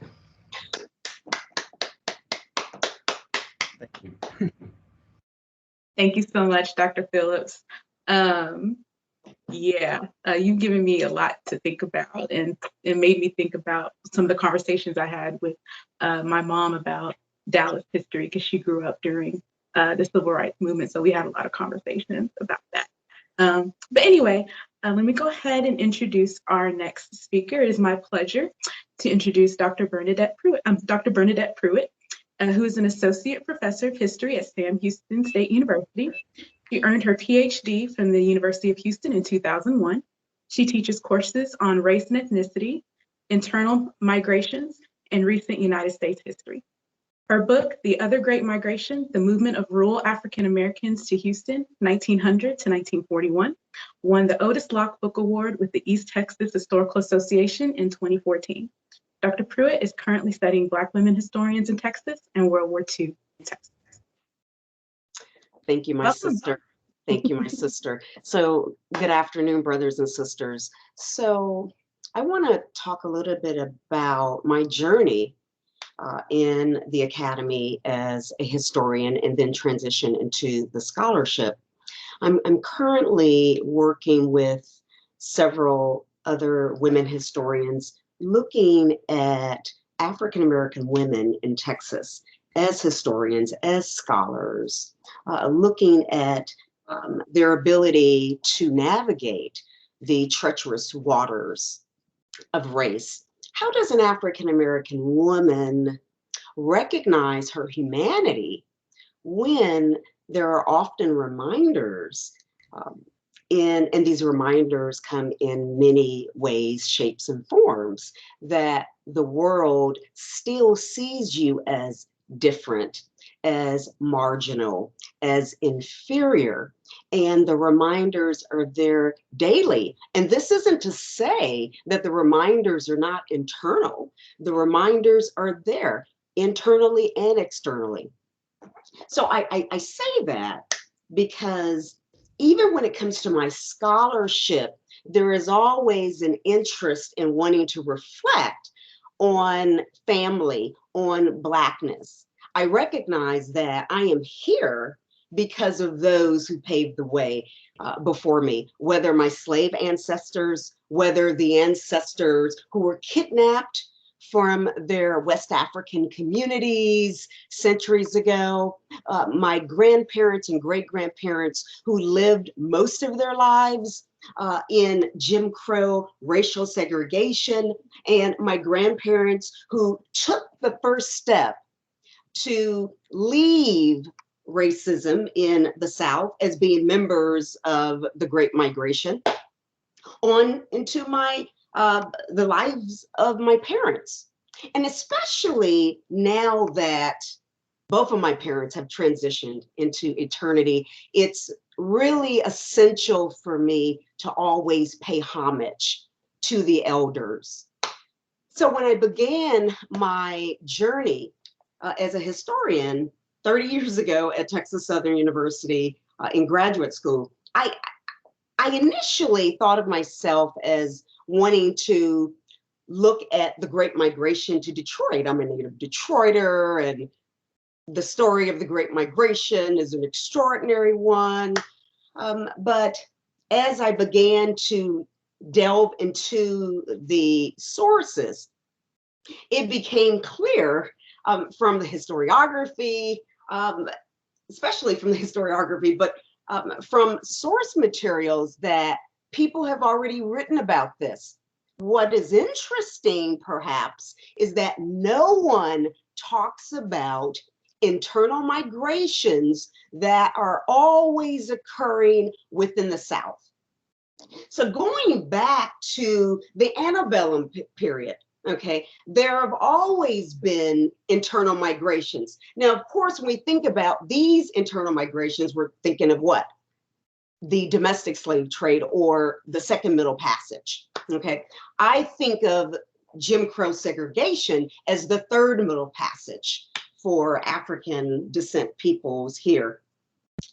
Thank you. Thank you so much, Dr. Phillips. You've given me a lot to think about, and it made me think about some of the conversations I had with my mom about Dallas history, because she grew up during the civil rights movement. So we had a lot of conversations about that. But anyway, let me go ahead and introduce our next speaker. It is my pleasure to introduce Dr. Bernadette Pruitt. Dr. Bernadette Pruitt, who is an associate professor of history at Sam Houston State University. She earned her PhD from the University of Houston in 2001. She teaches courses on race and ethnicity, internal migrations, and recent United States history. Her book, The Other Great Migration, The Movement of Rural African Americans to Houston, 1900 to 1941, won the Otis Locke Book Award with the East Texas Historical Association in 2014. Dr. Pruitt is currently studying Black women historians in Texas and World War II in Texas. Thank you, my sister. Thank you, my sister. So good afternoon, brothers and sisters. So I want to talk a little bit about my journey in the academy as a historian, and then transition into the scholarship I'm currently working with several other women historians looking at African American women in Texas as historians, as scholars, looking at their ability to navigate the treacherous waters of race. How does an African American woman recognize her humanity when there are often reminders, and these reminders come in many ways, shapes, and forms, that the world still sees you as different, as marginal, as inferior, and the reminders are there daily. And this isn't to say that the reminders are not internal. The reminders are there internally and externally. So I say that because even when it comes to my scholarship, there is always an interest in wanting to reflect on family, on Blackness. I recognize that I am here because of those who paved the way before me, whether my slave ancestors, whether the ancestors who were kidnapped from their West African communities centuries ago, my grandparents and great-grandparents who lived most of their lives in Jim Crow racial segregation, and my grandparents who took the first step to leave racism in the South as being members of the Great Migration, on into the lives of my parents. And especially now that both of my parents have transitioned into eternity, it's really essential for me to always pay homage to the elders. So when I began my journey as a historian 30 years ago at Texas Southern University in graduate school, I initially thought of myself as wanting to look at the Great Migration to Detroit. I'm a native Detroiter, and the story of the Great Migration is an extraordinary one. But as I began to delve into the sources, it became clear from the historiography, especially from the historiography, but from source materials, that people have already written about this. What is interesting, perhaps, is that no one talks about internal migrations that are always occurring within the South. So going back to the antebellum period, okay, there have always been internal migrations. Now, of course, when we think about these internal migrations, we're thinking of what? The domestic slave trade or the Second Middle Passage, okay? I think of Jim Crow segregation as the third Middle Passage for African descent peoples here.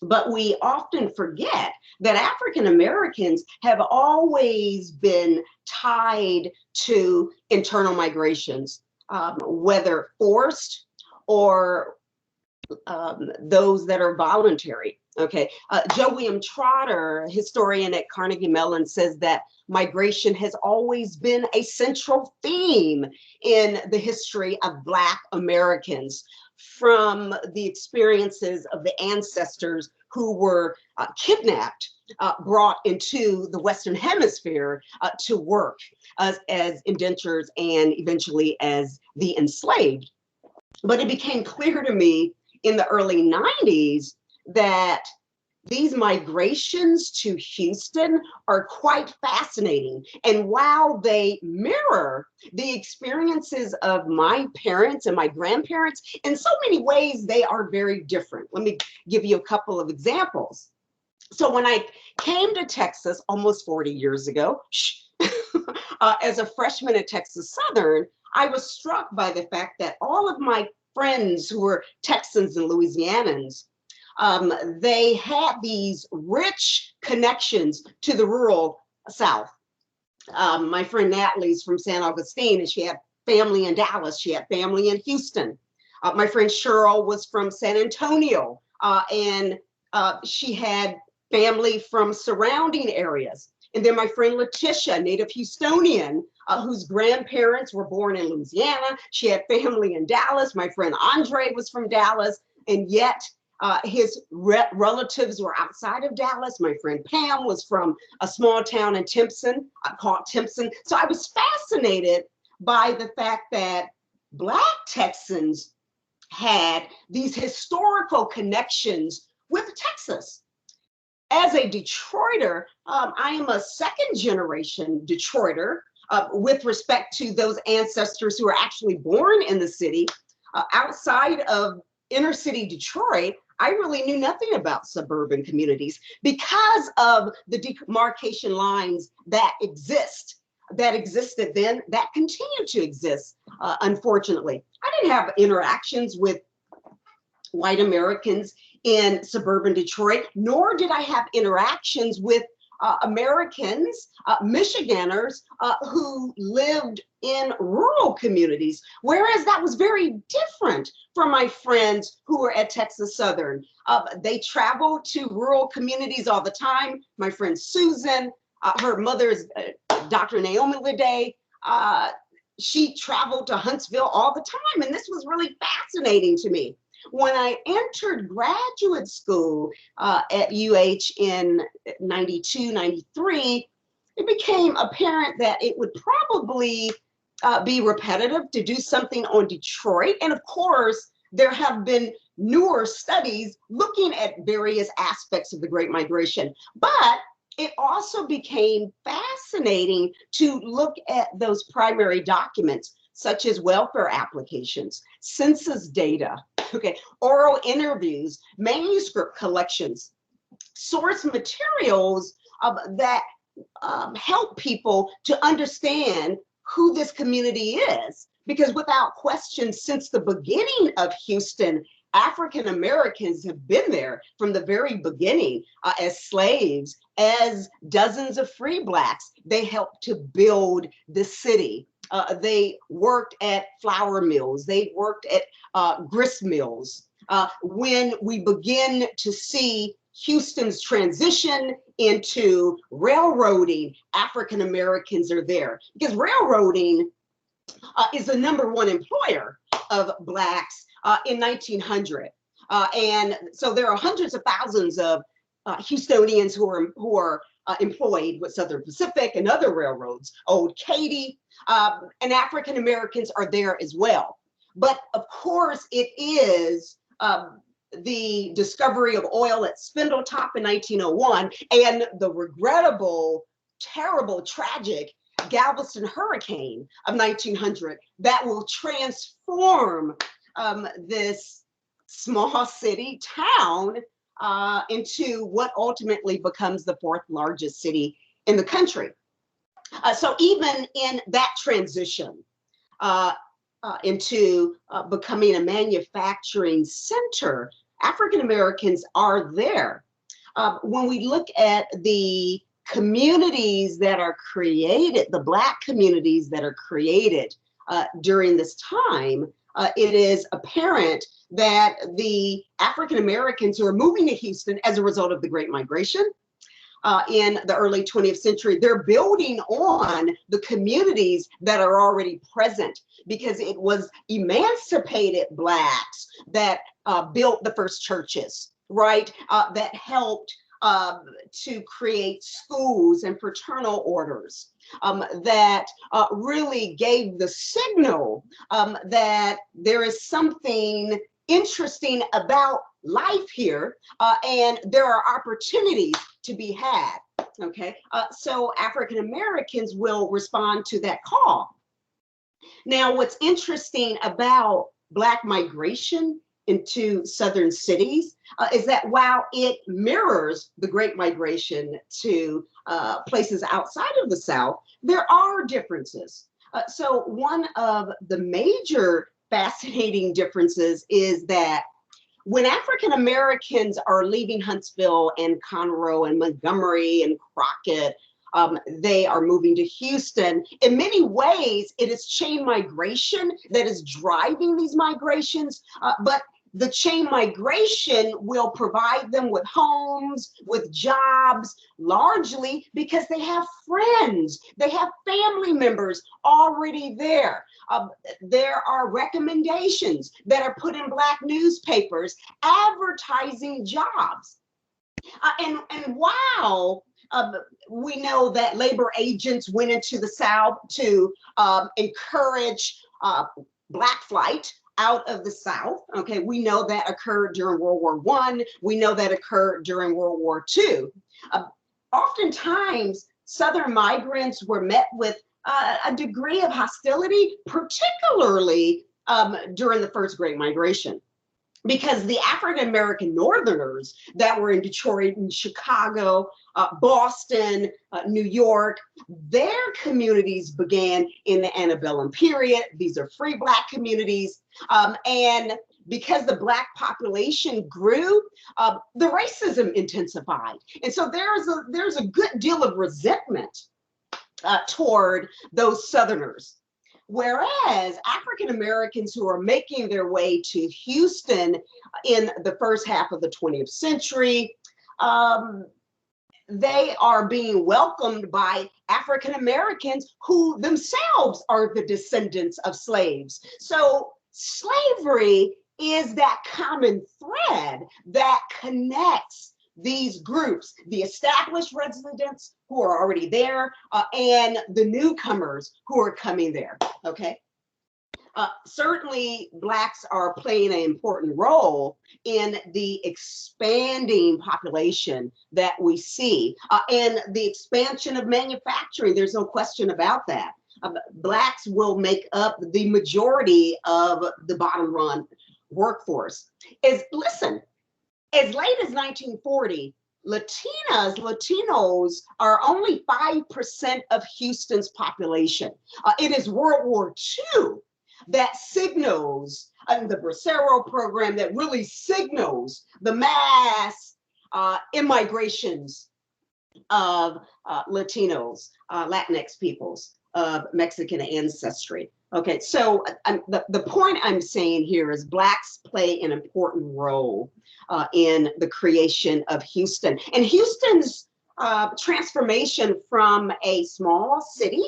But we often forget that African Americans have always been tied to internal migrations, whether forced or those that are voluntary. Okay, Joe William Trotter, historian at Carnegie Mellon, says that migration has always been a central theme in the history of Black Americans, from the experiences of the ancestors who were kidnapped, brought into the Western Hemisphere to work as indentures and eventually as the enslaved. But it became clear to me in the early 90s that these migrations to Houston are quite fascinating. And while they mirror the experiences of my parents and my grandparents, in so many ways, they are very different. Let me give you a couple of examples. So when I came to Texas almost 40 years ago, as a freshman at Texas Southern, I was struck by the fact that all of my friends who were Texans and Louisianans, they had these rich connections to the rural South. My friend Natalie's from San Augustine, and she had family in Dallas. She had family in Houston. My friend Cheryl was from San Antonio, and she had family from surrounding areas. And then my friend Letitia, native Houstonian, whose grandparents were born in Louisiana. She had family in Dallas. My friend Andre was from Dallas, and yet his relatives were outside of Dallas. My friend Pam was from a small town in Timpson, called Timpson. So I was fascinated by the fact that Black Texans had these historical connections with Texas. As a Detroiter, I am a second generation Detroiter with respect to those ancestors who were actually born in the city. Outside of inner city Detroit, I really knew nothing about suburban communities because of the demarcation lines that existed then, that continue to exist, unfortunately. I didn't have interactions with white Americans in suburban Detroit, nor did I have interactions with Americans, Michiganders who lived in rural communities, whereas that was very different from my friends who were at Texas Southern. They traveled to rural communities all the time. My friend Susan, her mother's Dr. Naomi Leday, she traveled to Huntsville all the time, and this was really fascinating to me. When I entered graduate school at UH in 92, 93, it became apparent that it would probably be repetitive to do something on Detroit. And of course, there have been newer studies looking at various aspects of the Great Migration. But it also became fascinating to look at those primary documents, such as welfare applications, census data, oral interviews, manuscript collections, source materials that help people to understand who this community is. Because without question, since the beginning of Houston, African Americans have been there from the very beginning as slaves, as dozens of free Blacks. They helped to build the city. They worked at flour mills. They worked at grist mills. When we begin to see Houston's transition into railroading, African Americans are there, because railroading is the #1 employer of Blacks in 1900. And so there are hundreds of thousands of Houstonians who are employed with Southern Pacific and other railroads, Old Katy, and African Americans are there as well. But of course, it is the discovery of oil at Spindletop in 1901 and the regrettable, terrible, tragic Galveston hurricane of 1900 that will transform this small city town into what ultimately becomes the 4th largest city in the country. So even in that transition into becoming a manufacturing center, African Americans are there. When we look at the communities that are created, the Black communities that are created during this time, it is apparent that the African Americans who are moving to Houston as a result of the Great Migration in the early 20th century, they're building on the communities that are already present, because it was emancipated Blacks that built the first churches, right? That helped to create schools and fraternal orders, that really gave the signal that there is something interesting about life here, and there are opportunities to be had. Okay, so African Americans will respond to that call. Now, what's interesting about Black migration into southern cities is that while it mirrors the Great Migration to places outside of the South, there are differences. So one of the major fascinating differences is that when African Americans are leaving Huntsville and Conroe and Montgomery and Crockett, they are moving to Houston. In many ways, it is chain migration that is driving these migrations, but the chain migration will provide them with homes, with jobs, largely because they have friends, they have family members already there. There are recommendations that are put in Black newspapers advertising jobs. And while we know that labor agents went into the South to encourage Black flight out of the South. Okay, we know that occurred during World War I. We know that occurred during World War II. Oftentimes, Southern migrants were met with a degree of hostility, particularly during the First Great Migration, because the African-American Northerners that were in Detroit and Chicago, Boston, New York, their communities began in the antebellum period. These are free Black communities. And because the Black population grew, the racism intensified. And so there's a good deal of resentment toward those Southerners. Whereas African Americans who are making their way to Houston in the first half of the 20th century, they are being welcomed by African Americans who themselves are the descendants of slaves. So slavery is that common thread that connects these groups, the established residents who are already there, and the newcomers who are coming there, okay? Certainly, Blacks are playing an important role in the expanding population that we see, and the expansion of manufacturing. There's no question about that. Blacks will make up the majority of the bottom run workforce. Listen, as late as 1940, Latinos are only 5% of Houston's population. It is World War II that signals, the Bracero program that really signals the mass immigrations of Latinos, Latinx peoples of Mexican ancestry. Okay, so the point I'm saying here is Blacks play an important role in the creation of Houston. And Houston's transformation from a small city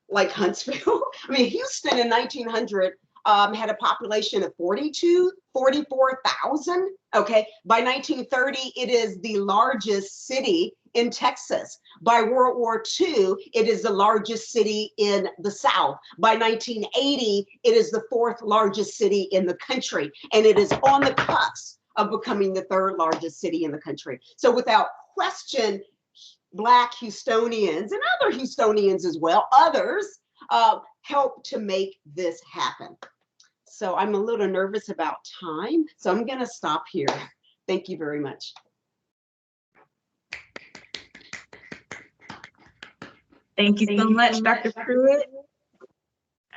like Huntsville, I mean, Houston in 1900 had a population of 44,000. Okay, by 1930, it is the largest city in Texas. By World War II, it is the largest city in the South. By 1980, it is the 4th largest city in the country, and it is on the cusp of becoming the 3rd largest city in the country. So without question, Black Houstonians and other Houstonians as well, others, help to make this happen. So I'm a little nervous about time, so I'm gonna stop here. Thank you very much. Thank you so much, Dr. Pruitt.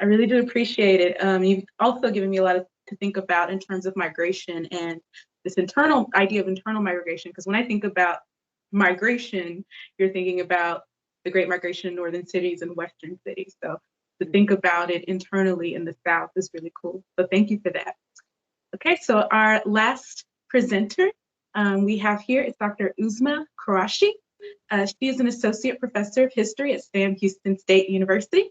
I really do appreciate it. You've also given me a lot to think about in terms of migration and this internal idea of internal migration, because when I think about migration, you're thinking about the Great Migration in northern cities and western cities. So to think about it internally in the South is really cool. So thank you for that. Okay, so our last presenter we have here is Dr. Uzma Qureshi. She is an associate professor of history at Sam Houston State University.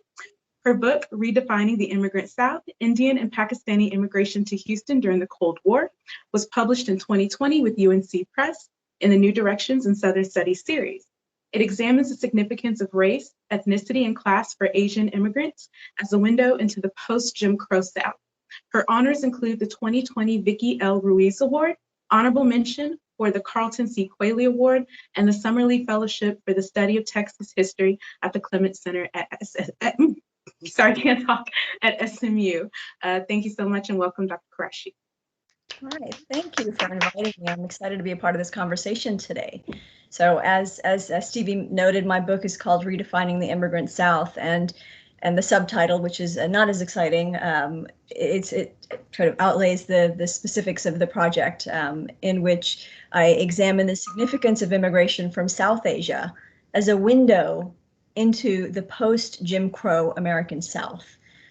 Her book, Redefining the Immigrant South, Indian and Pakistani Immigration to Houston During the Cold War, was published in 2020 with UNC Press in the New Directions in Southern Studies series. It examines the significance of race, ethnicity, and class for Asian immigrants as a window into the post-Jim Crow South. Her honors include the 2020 Vicki L. Ruiz Award, honorable mention for the Carlton C. Quayle Award, and the Summerlee Fellowship for the Study of Texas History at the Clements Center at SMU. Thank you so much and welcome, Dr. Qureshi. All right, thank you for inviting me. I'm excited to be a part of this conversation today. So as Stevie noted, my book is called Redefining the Immigrant South, and the subtitle, which is not as exciting, it kind of outlays the specifics of the project, in which I examine the significance of immigration from South Asia as a window into the post-Jim Crow American South.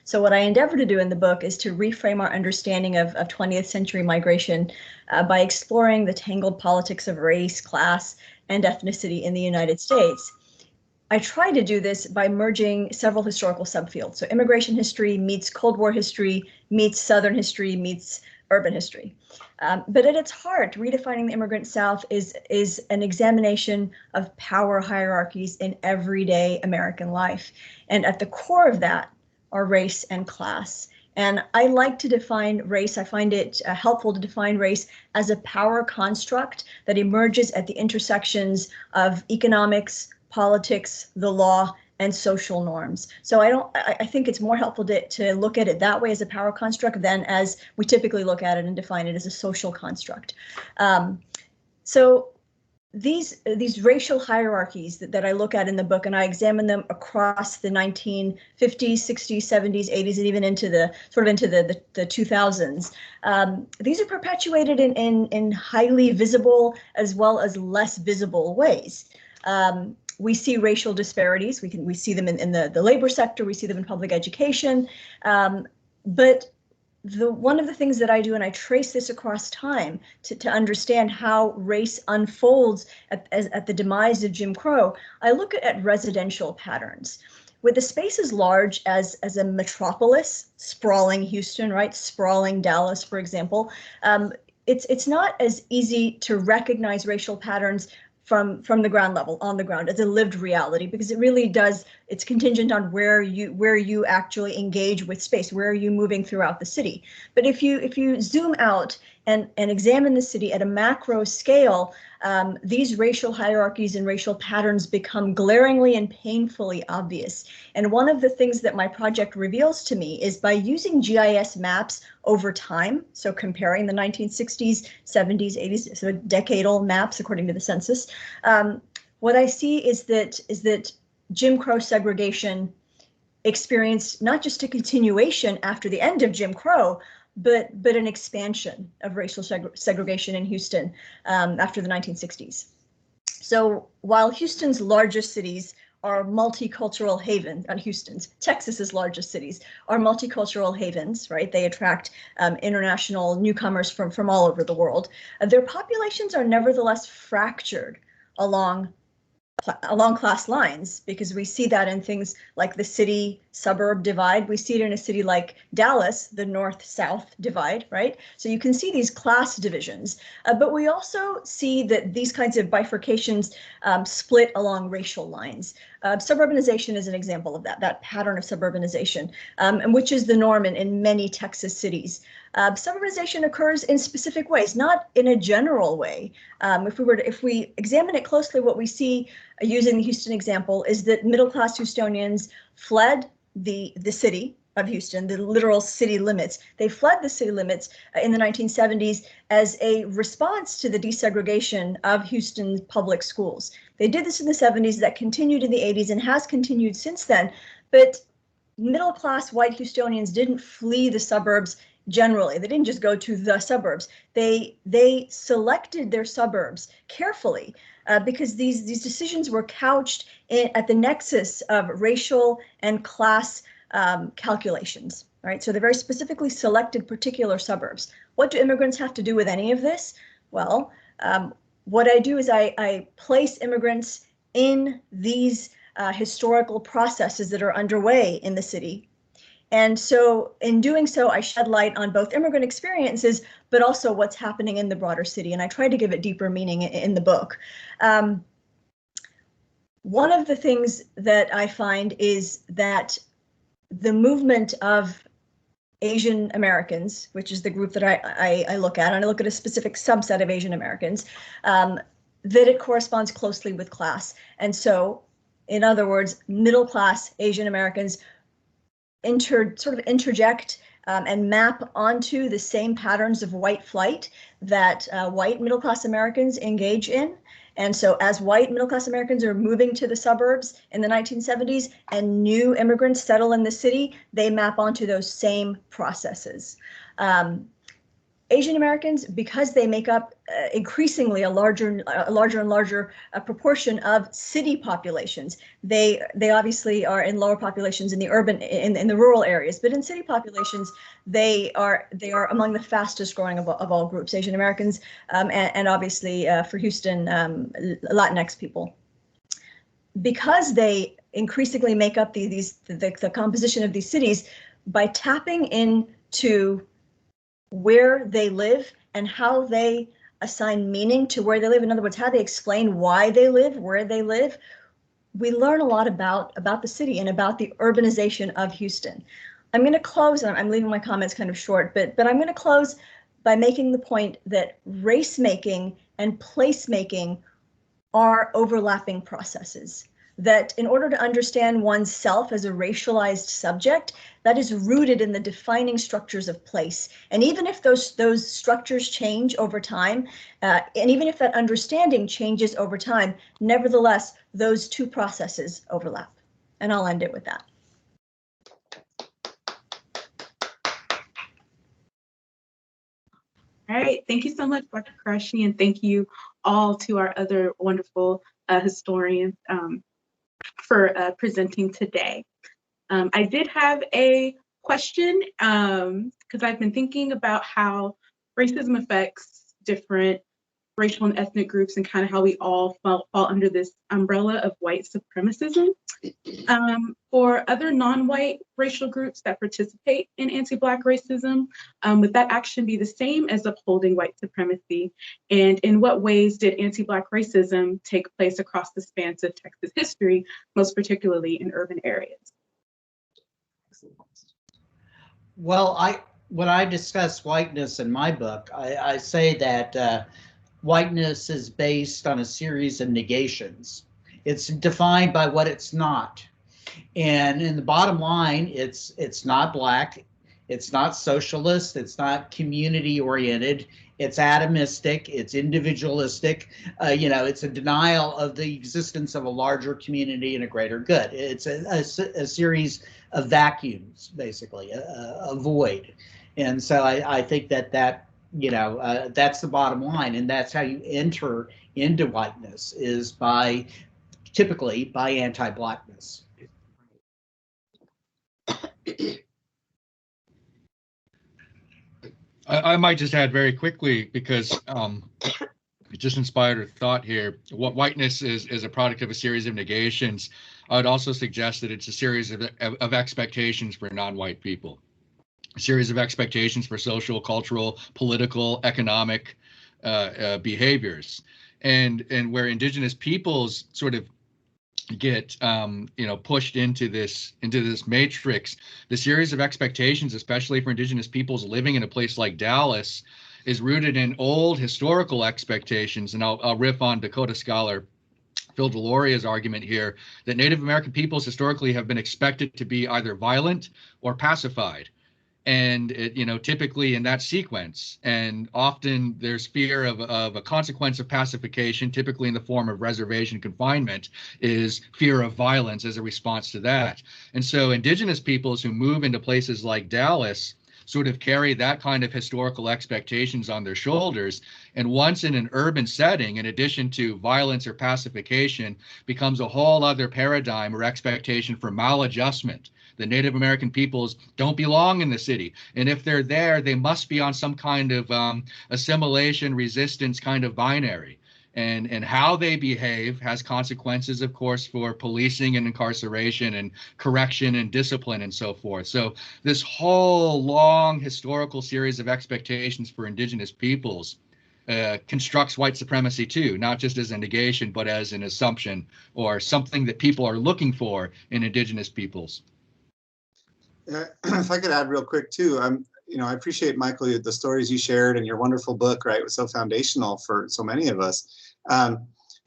So what I endeavor to do in the book is to reframe our understanding of 20th century migration by exploring the tangled politics of race, class, and ethnicity in the United States. I try to do this by merging several historical subfields. So immigration history meets Cold War history, meets Southern history, meets urban history. But at its heart, redefining the immigrant South is an examination of power hierarchies in everyday American life. And at the core of that are race and class. And I like to define race. I find it helpful to define race as a power construct that emerges at the intersections of economics, politics, the law, and social norms. So I think it's more helpful to look at it that way as a power construct than as we typically look at it and define it as a social construct. So these racial hierarchies that I look at in the book, and I examine them across the 1950s, 60s, 70s, 80s, and even into the 2000s. These are perpetuated in highly visible as well as less visible ways. We see racial disparities. We see them in the labor sector. We see them in public education. But one of the things that I do, and I trace this across time to understand how race unfolds at the demise of Jim Crow, I look at residential patterns. With a space as large as a metropolis, sprawling Houston, right, sprawling Dallas, for example, it's not as easy to recognize racial patterns from the ground level, on the ground, as a lived reality, because it really does, it's contingent on where you actually engage with space, where are you moving throughout the city. But if you zoom out and examine the city at a macro scale, these racial hierarchies and racial patterns become glaringly and painfully obvious. And one of the things that my project reveals to me is by using GIS maps over time, so comparing the 1960s, 70s, 80s, so decadal maps according to the census, what I see is that Jim Crow segregation experienced not just a continuation after the end of Jim Crow, but an expansion of racial segregation in Houston after the 1960s. So while Houston's largest cities are multicultural havens, Texas's largest cities are multicultural havens, right? They attract international newcomers from all over the world. Their populations are nevertheless fractured along class lines, because we see that in things like the city-suburb divide. We see it in a city like Dallas, the north-south divide, right? So you can see these class divisions, but we also see that these kinds of bifurcations split along racial lines. Suburbanization is an example of that pattern of suburbanization, and which is the norm in many Texas cities. Suburbanization occurs in specific ways, not in a general way. If we examine it closely, what we see using the Houston example is that middle-class Houstonians fled the city of Houston, the literal city limits. They fled the city limits in the 1970s as a response to the desegregation of Houston's public schools. They did this in the 70s, that continued in the 80s and has continued since then. But middle-class white Houstonians didn't flee the suburbs generally. They didn't just go to the suburbs. They selected their suburbs carefully because these decisions were couched at the nexus of racial and class calculations, right? So they very specifically selected particular suburbs. What do immigrants have to do with any of this? Well, what I do is I place immigrants in these historical processes that are underway in the city. And so in doing so, I shed light on both immigrant experiences, but also what's happening in the broader city. And I try to give it deeper meaning in the book. One of the things that I find is that the movement of Asian Americans, which is the group that I look at, and I look at a specific subset of Asian Americans, that it corresponds closely with class. And so, in other words, middle class Asian Americans interject and map onto the same patterns of white flight that white middle class Americans engage in. And so as white middle class Americans are moving to the suburbs in the 1970s and new immigrants settle in the city, they map onto those same processes. Asian Americans, because they make up increasingly a larger and larger proportion of city populations, they obviously are in lower populations in the urban, in the rural areas, but in city populations, they are among the fastest growing of all groups, Asian Americans, and obviously for Houston, Latinx people. Because they increasingly make up the composition of these cities, by tapping into where they live and how they assign meaning to where they live, in other words, how they explain why they live where they live, we learn a lot about the city and about the urbanization of Houston. I'm going to close, and I'm leaving my comments kind of short, but I'm going to close by making the point that race making and place making are overlapping processes. That in order to understand oneself as a racialized subject, that is rooted in the defining structures of place. And even if those structures change over time, and even if that understanding changes over time, nevertheless, those two processes overlap. And I'll end it with that. All right, thank you so much, Dr. Qureshi, and thank you all to our other wonderful historians for presenting today. I did have a question because I've been thinking about how racism affects different racial and ethnic groups and kind of how we all fall under this umbrella of white supremacism. For other non-white racial groups that participate in anti-Black racism, would that action be the same as upholding white supremacy? And in what ways did anti-Black racism take place across the spans of Texas history, most particularly in urban areas? Well, when I discuss whiteness in my book, I say that whiteness is based on a series of negations. It's defined by what it's not. And in the bottom line, it's not Black, it's not socialist, it's not community oriented, it's atomistic, it's individualistic, it's a denial of the existence of a larger community and a greater good. It's a series of vacuums, basically, a void. And so I think that that's the bottom line, and that's how you enter into whiteness, is typically by anti-Blackness. I might just add very quickly, because it just inspired a thought here. What whiteness is a product of a series of negations. I would also suggest that it's a series of expectations for non-white people, a series of expectations for social, cultural, political, economic behaviors, and where Indigenous peoples sort of get pushed into this matrix. The series of expectations, especially for Indigenous peoples living in a place like Dallas, is rooted in old historical expectations. And I'll riff on Dakota scholar Phil Deloria's argument here that Native American peoples historically have been expected to be either violent or pacified, and typically in that sequence. And often there's fear of a consequence of pacification, typically in the form of reservation confinement, is fear of violence as a response to that. And so Indigenous peoples who move into places like Dallas sort of carry that kind of historical expectations on their shoulders. And once in an urban setting, in addition to violence or pacification, becomes a whole other paradigm or expectation for maladjustment. The Native American peoples don't belong in the city. And if they're there, they must be on some kind of assimilation resistance kind of binary. And how they behave has consequences, of course, for policing and incarceration and correction and discipline and so forth. So this whole long historical series of expectations for Indigenous peoples constructs white supremacy too, not just as a negation, but as an assumption or something that people are looking for in Indigenous peoples. If I could add real quick too, I appreciate, Michael, the stories you shared and your wonderful book, right? It was so foundational for so many of us. But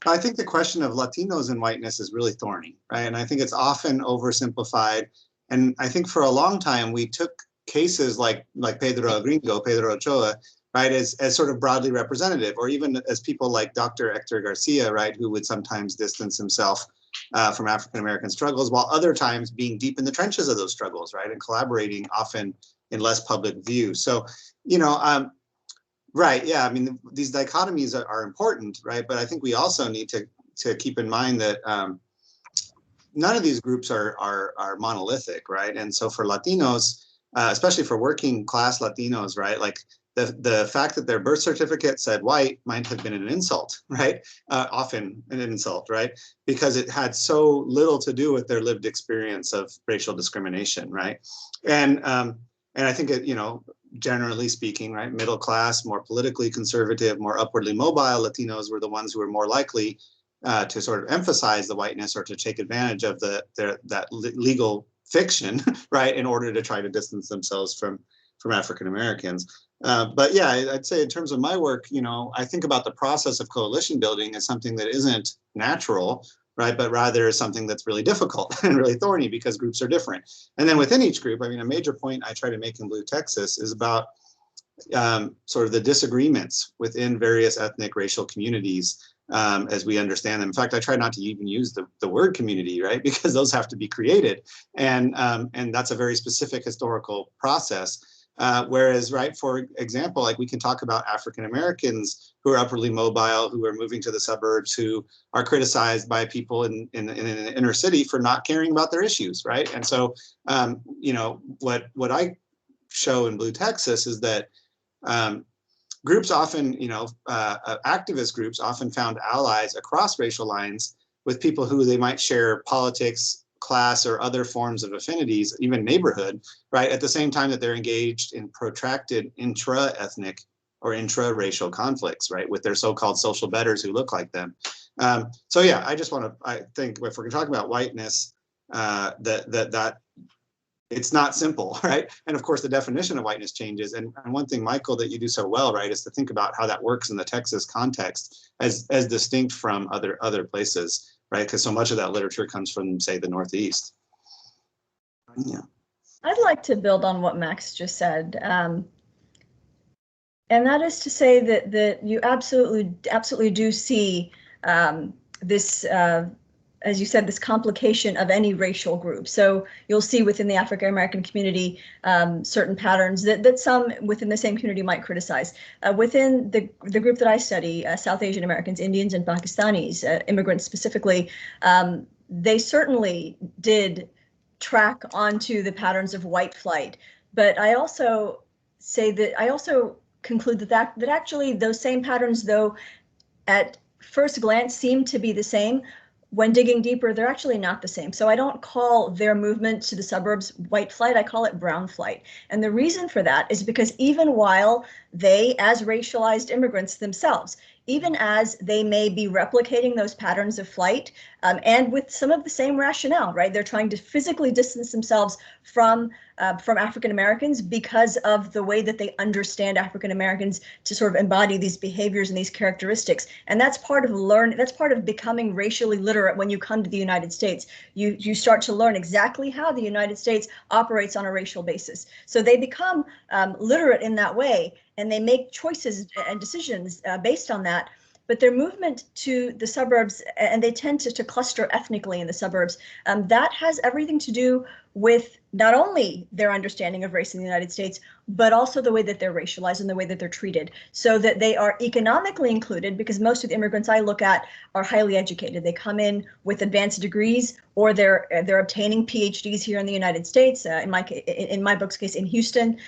I think the question of Latinos and whiteness is really thorny, right? And I think it's often oversimplified. And I think for a long time, we took cases like Pedro Gringo, Pedro Ochoa, right, as sort of broadly representative, or even as people like Dr. Hector Garcia, right, who would sometimes distance himself from African-American struggles, while other times being deep in the trenches of those struggles, right, and collaborating often in less public view. So, Right. Yeah. I mean, these dichotomies are important, right? But I think we also need to keep in mind that none of these groups are monolithic, right? And so for Latinos, especially for working class Latinos, right? Like the fact that their birth certificate said white might have been an insult, right? Often an insult, right? Because it had so little to do with their lived experience of racial discrimination, right? And I think it, generally speaking, right, middle class, more politically conservative, more upwardly mobile Latinos were the ones who were more likely to sort of emphasize the whiteness or to take advantage of that legal fiction, right, in order to try to distance themselves from African Americans. But yeah, I'd say in terms of my work, I think about the process of coalition building as something that isn't natural, right, but rather something that's really difficult and really thorny because groups are different. And then within each group, I mean, a major point I try to make in Blue Texas is about sort of the disagreements within various ethnic racial communities as we understand them. In fact, I try not to even use the word community, right, because those have to be created. And that's a very specific historical process. Whereas, right, for example, like we can talk about African Americans who are upwardly mobile, who are moving to the suburbs, who are criticized by people in the inner city for not caring about their issues, right? And so, what I show in Blue Texas is that groups often, activist groups often found allies across racial lines with people who they might share politics, class, or other forms of affinities, even neighborhood, right? At the same time that they're engaged in protracted intra-ethnic or intra-racial conflicts, right? With their so-called social betters who look like them. So yeah, I think if we're talking about whiteness, that it's not simple, right? And of course, the definition of whiteness changes. And one thing, Michael, that you do so well, right, is to think about how that works in the Texas context as distinct from other places, right? Because so much of that literature comes from, say, the Northeast. Yeah. I'd like to build on what Max just said. And that is to say that you absolutely do see this, as you said, this complication of any racial group. So you'll see within the African American community certain patterns that some within the same community might criticize. Within the group that I study, South Asian Americans, Indians and Pakistanis, immigrants specifically, they certainly did track onto the patterns of white flight. But I also say that I also conclude that actually those same patterns, though at first glance seem to be the same, when digging deeper, they're actually not the same. So I don't call their movement to the suburbs white flight, I call it brown flight. And the reason for that is because even while they, as racialized immigrants themselves, even as they may be replicating those patterns of flight, and with some of the same rationale, right? They're trying to physically distance themselves from African Americans because of the way that they understand African Americans to sort of embody these behaviors and these characteristics. And that's part of that's part of becoming racially literate when you come to the United States. You start to learn exactly how the United States operates on a racial basis. So they become literate in that way, and they make choices and decisions based on that. But their movement to the suburbs, and they tend to cluster ethnically in the suburbs, that has everything to do with not only their understanding of race in the United States, but also the way that they're racialized and the way that they're treated, so that they are economically included, because most of the immigrants I look at are highly educated. They come in with advanced degrees, or they're obtaining PhDs here in the United States, in my book's case in Houston.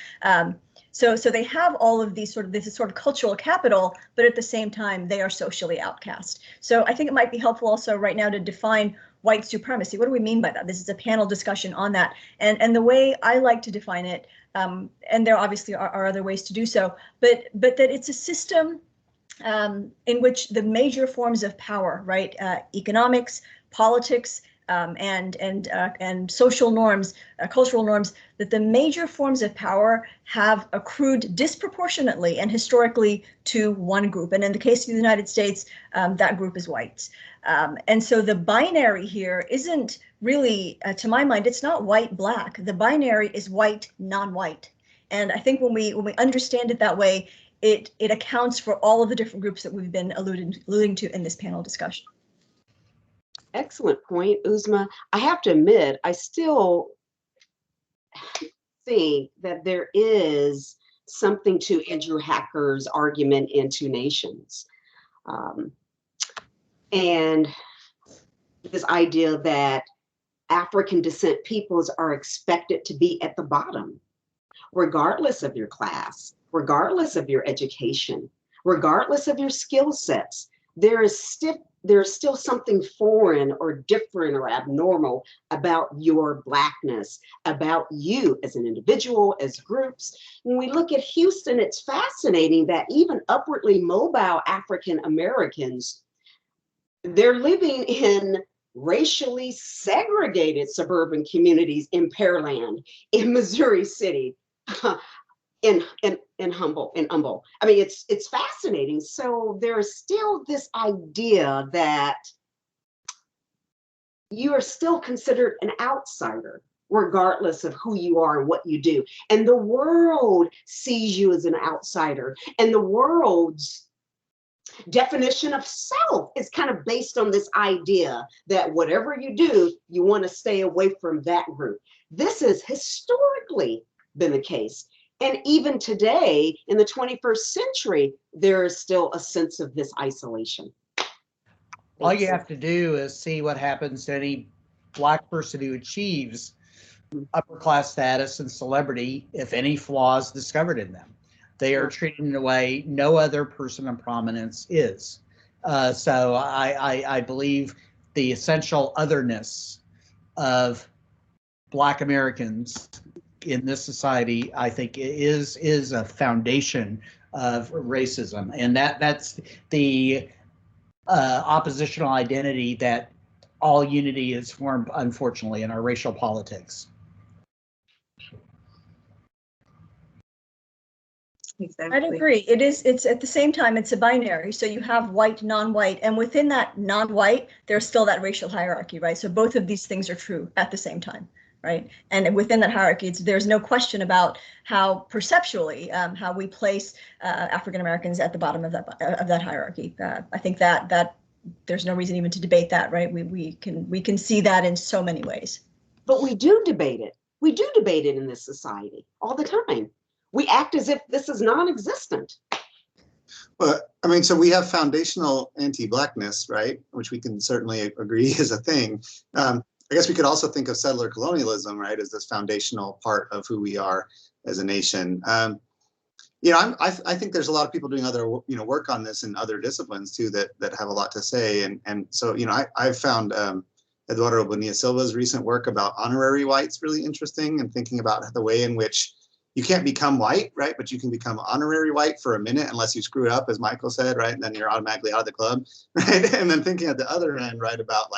So they have all of this sort of cultural capital, but at the same time, they are socially outcast. So I think it might be helpful also right now to define white supremacy. What do we mean by that? This is a panel discussion on that. And the way I like to define it, and there obviously are other ways to do so, but that it's a system in which the major forms of power, right, economics, politics, and social norms, cultural norms, that the major forms of power have accrued disproportionately and historically to one group. And in the case of the United States, that group is whites. And so the binary here isn't really, to my mind, it's not white-black. The binary is white, non-white. And I think when we understand it that way, it accounts for all of the different groups that we've been alluding to in this panel discussion. Excellent point, Uzma. I have to admit, I still think that there is something to Andrew Hacker's argument in Two Nations. And this idea that African descent peoples are expected to be at the bottom, regardless of your class, regardless of your education, regardless of your skill sets. There's still something foreign or different or abnormal about your Blackness, about you as an individual, as groups. When we look at Houston, it's fascinating that even upwardly mobile African Americans, they're living in racially segregated suburban communities in Pearland, in Missouri City, in Humble. I mean, it's fascinating. So there's still this idea that you are still considered an outsider, regardless of who you are and what you do. And the world sees you as an outsider, and the world's definition of self is kind of based on this idea that whatever you do, you want to stay away from that group. This has historically been the case. And even today, in the 21st century, there is still a sense of this isolation. All you have to do is see what happens to any Black person who achieves upper class status and celebrity, if any flaws discovered in them. They are treated in a way no other person of prominence is. So I believe the essential otherness of Black Americans in this society, I think, is a foundation of racism, and that's the oppositional identity that all unity is formed, unfortunately, in our racial politics. Exactly. I'd agree. It's at the same time, it's a binary. So you have white, non-white, and within that non-white, there's still that racial hierarchy, right? So both of these things are true at the same time, right? And within that hierarchy, there's no question about how perceptually, how we place African Americans at the bottom of that hierarchy. I think that there's no reason even to debate that, right? We can see that in so many ways. But we do debate it. We do debate it in this society all the time. We act as if this is non-existent. Well, I mean, so we have foundational anti-Blackness, right? Which we can certainly agree is a thing. I guess we could also think of settler colonialism, right, as this foundational part of who we are as a nation. You know, I think there's a lot of people doing other, work on this in other disciplines too that have a lot to say. And so, I've found Eduardo Bonilla Silva's recent work about honorary whites really interesting, and thinking about the way in which you can't become white, right? But you can become honorary white for a minute unless you screw it up, as Michael said, right? And then you're automatically out of the club, right? And then thinking at the other end, right, about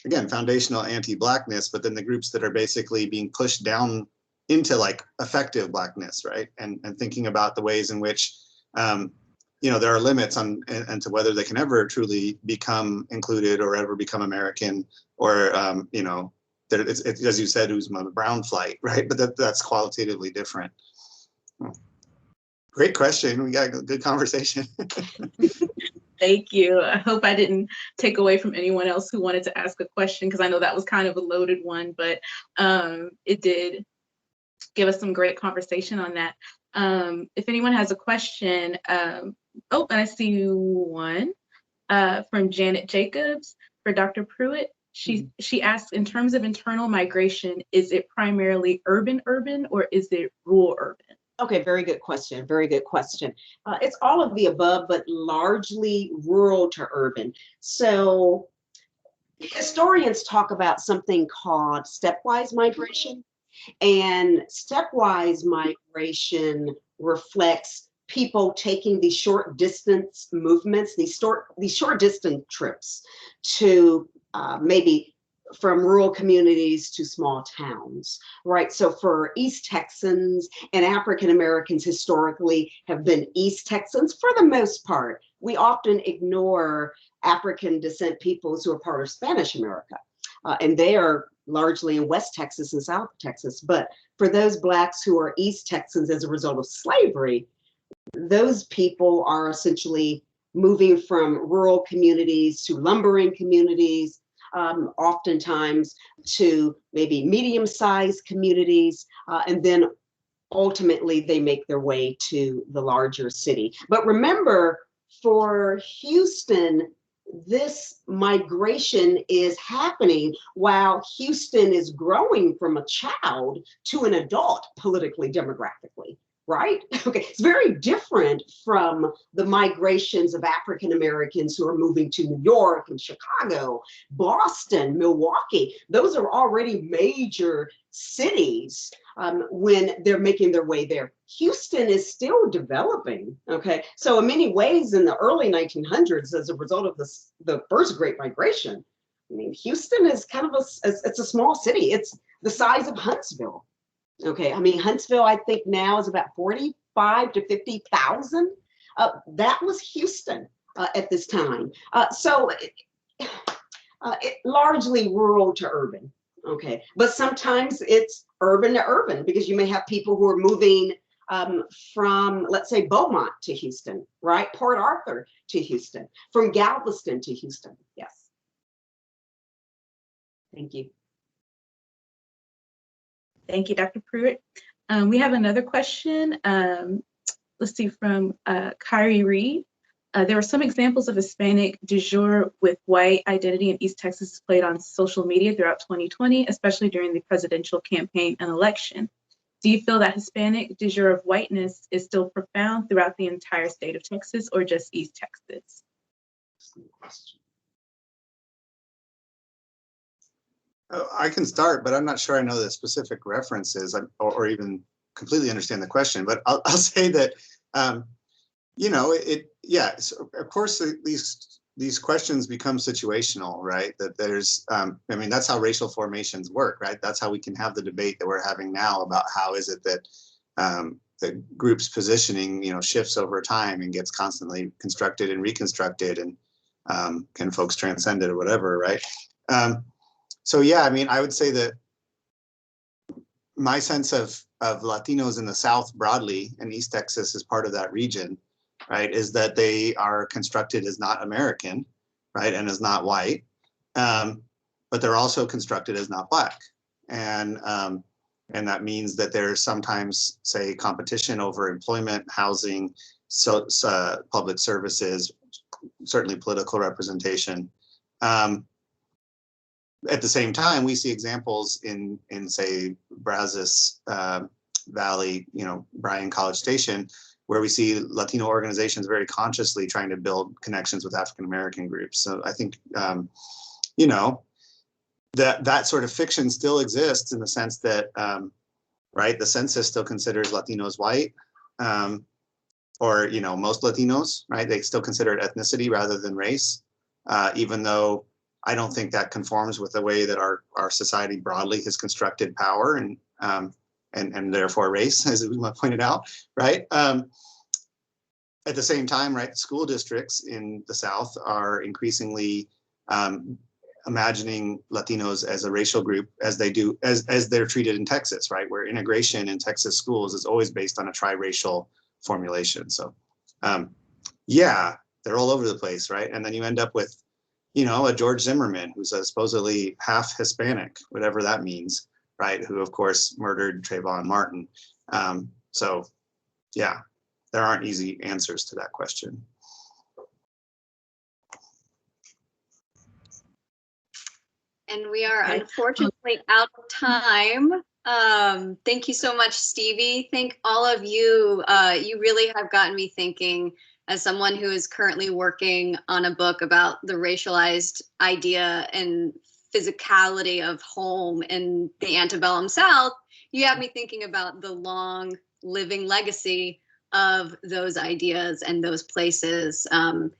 again, foundational anti-Blackness, but then the groups that are basically being pushed down into like effective Blackness, right? And thinking about the ways in which, there are limits on and to whether they can ever truly become included or ever become American, or it's as you said, who's a brown flight, right? But that's qualitatively different. Great question. We got a good conversation. Thank you. I hope I didn't take away from anyone else who wanted to ask a question, because I know that was kind of a loaded one, but it did give us some great conversation on that. If anyone has a question, and I see one from Janet Jacobs for Dr. Pruitt. She asks, in terms of internal migration, is it primarily urban or is it rural urban? Okay, very good question. Very good question. It's all of the above, but largely rural to urban. So historians talk about something called stepwise migration, and stepwise migration reflects people taking these short distance movements, these short distance trips to maybe from rural communities to small towns, right? So for East Texans, and African Americans historically have been East Texans for the most part. We often ignore African descent peoples who are part of Spanish America, and they are largely in West Texas and South Texas. But for those Blacks who are East Texans as a result of slavery, those people are essentially moving from rural communities to lumbering communities, oftentimes to maybe medium-sized communities, and then ultimately they make their way to the larger city. But remember, for Houston, this migration is happening while Houston is growing from a child to an adult politically, demographically, right? Okay, it's very different from the migrations of African Americans who are moving to New York and Chicago, Boston, Milwaukee. Those are already major cities when they're making their way there. Houston is still developing, okay? So in many ways, in the early 1900s, as a result of the first Great Migration, I mean, Houston is kind of it's a small city. It's the size of Huntsville, okay? I mean, Huntsville, I think now is about 45 to 50,000. That was Houston at this time. So largely rural to urban. Okay, but sometimes it's urban to urban because you may have people who are moving from, let's say, Beaumont to Houston, right? Port Arthur to Houston, from Galveston to Houston. Yes. Thank you. Thank you, Dr. Pruitt. We have another question. Let's see, from Kyrie Reed. There were some examples of Hispanic du jour with white identity in East Texas displayed on social media throughout 2020, especially during the presidential campaign and election. Do you feel that Hispanic du jour of whiteness is still profound throughout the entire state of Texas or just East Texas? I can start, but I'm not sure I know the specific references or even completely understand the question, but I'll say that, you know, so of course, these questions become situational, right? That there's, I mean, that's how racial formations work, right? That's how we can have the debate that we're having now about how is it that the group's positioning, you know, shifts over time and gets constantly constructed and reconstructed, and can folks transcend it or whatever, right? So yeah, I mean, I would say that my sense of Latinos in the South broadly, and East Texas is part of that region, right, is that they are constructed as not American, right, and as not white, but they're also constructed as not Black, and that means that there's sometimes, say, competition over employment, housing, public services, certainly political representation. At the same time, we see examples in say, Brazos Valley, you know, Bryan College Station, where we see Latino organizations very consciously trying to build connections with African American groups. So I think, you know, that sort of fiction still exists in the sense that, right, the census still considers Latinos white, or, you know, most Latinos, right, they still consider it ethnicity rather than race, even though I don't think that conforms with the way that our society broadly has constructed power and therefore race, as we pointed out, right? At the same time, right, school districts in the South are increasingly imagining Latinos as a racial group as they do, as they're treated in Texas, right? Where integration in Texas schools is always based on a triracial formulation. So yeah, they're all over the place, right? And then you end up with, you know, a George Zimmerman who's supposedly half Hispanic, whatever that means, right? Who of course murdered Trayvon Martin. So yeah, there aren't easy answers to that question. And we are unfortunately out of time. Thank you so much, Stevie. Thank all of you. You really have gotten me thinking, as someone who is currently working on a book about the racialized idea and physicality of home in the antebellum South. You have me thinking about the long living legacy of those ideas and those places. And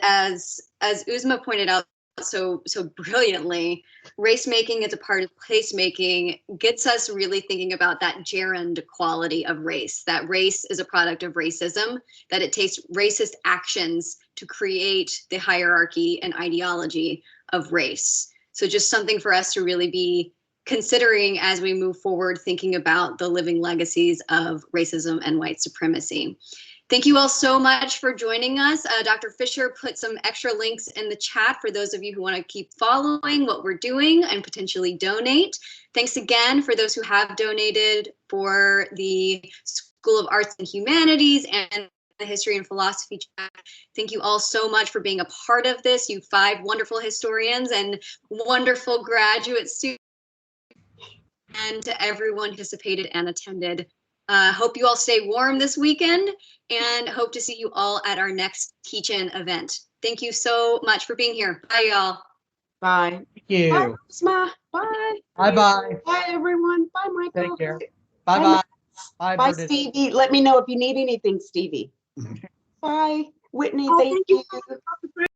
as Uzma pointed out so brilliantly, race making as a part of placemaking gets us really thinking about that gerund quality of race, that race is a product of racism, that it takes racist actions to create the hierarchy and ideology of race. So just something for us to really be considering as we move forward, thinking about the living legacies of racism and white supremacy. Thank you all so much for joining us. Dr. Fisher put some extra links in the chat for those of you who want to keep following what we're doing and potentially donate. Thanks again for those who have donated for the School of Arts and Humanities and the History and Philosophy chat. Thank you all so much for being a part of this, you 5 wonderful historians and wonderful graduate students, and to everyone who participated and attended. Hope you all stay warm this weekend and hope to see you all at our next teach-in event. Thank you so much for being here. Bye, y'all. Bye. Thank you. Bye, Rosma. Bye. Bye-bye. Bye, everyone. Bye, Michael. Take care. Bye, Bye-bye. Bye, Bye, Bernadette. Stevie. Let me know if you need anything, Stevie. Bye. Whitney, Oh, thank thank you. you.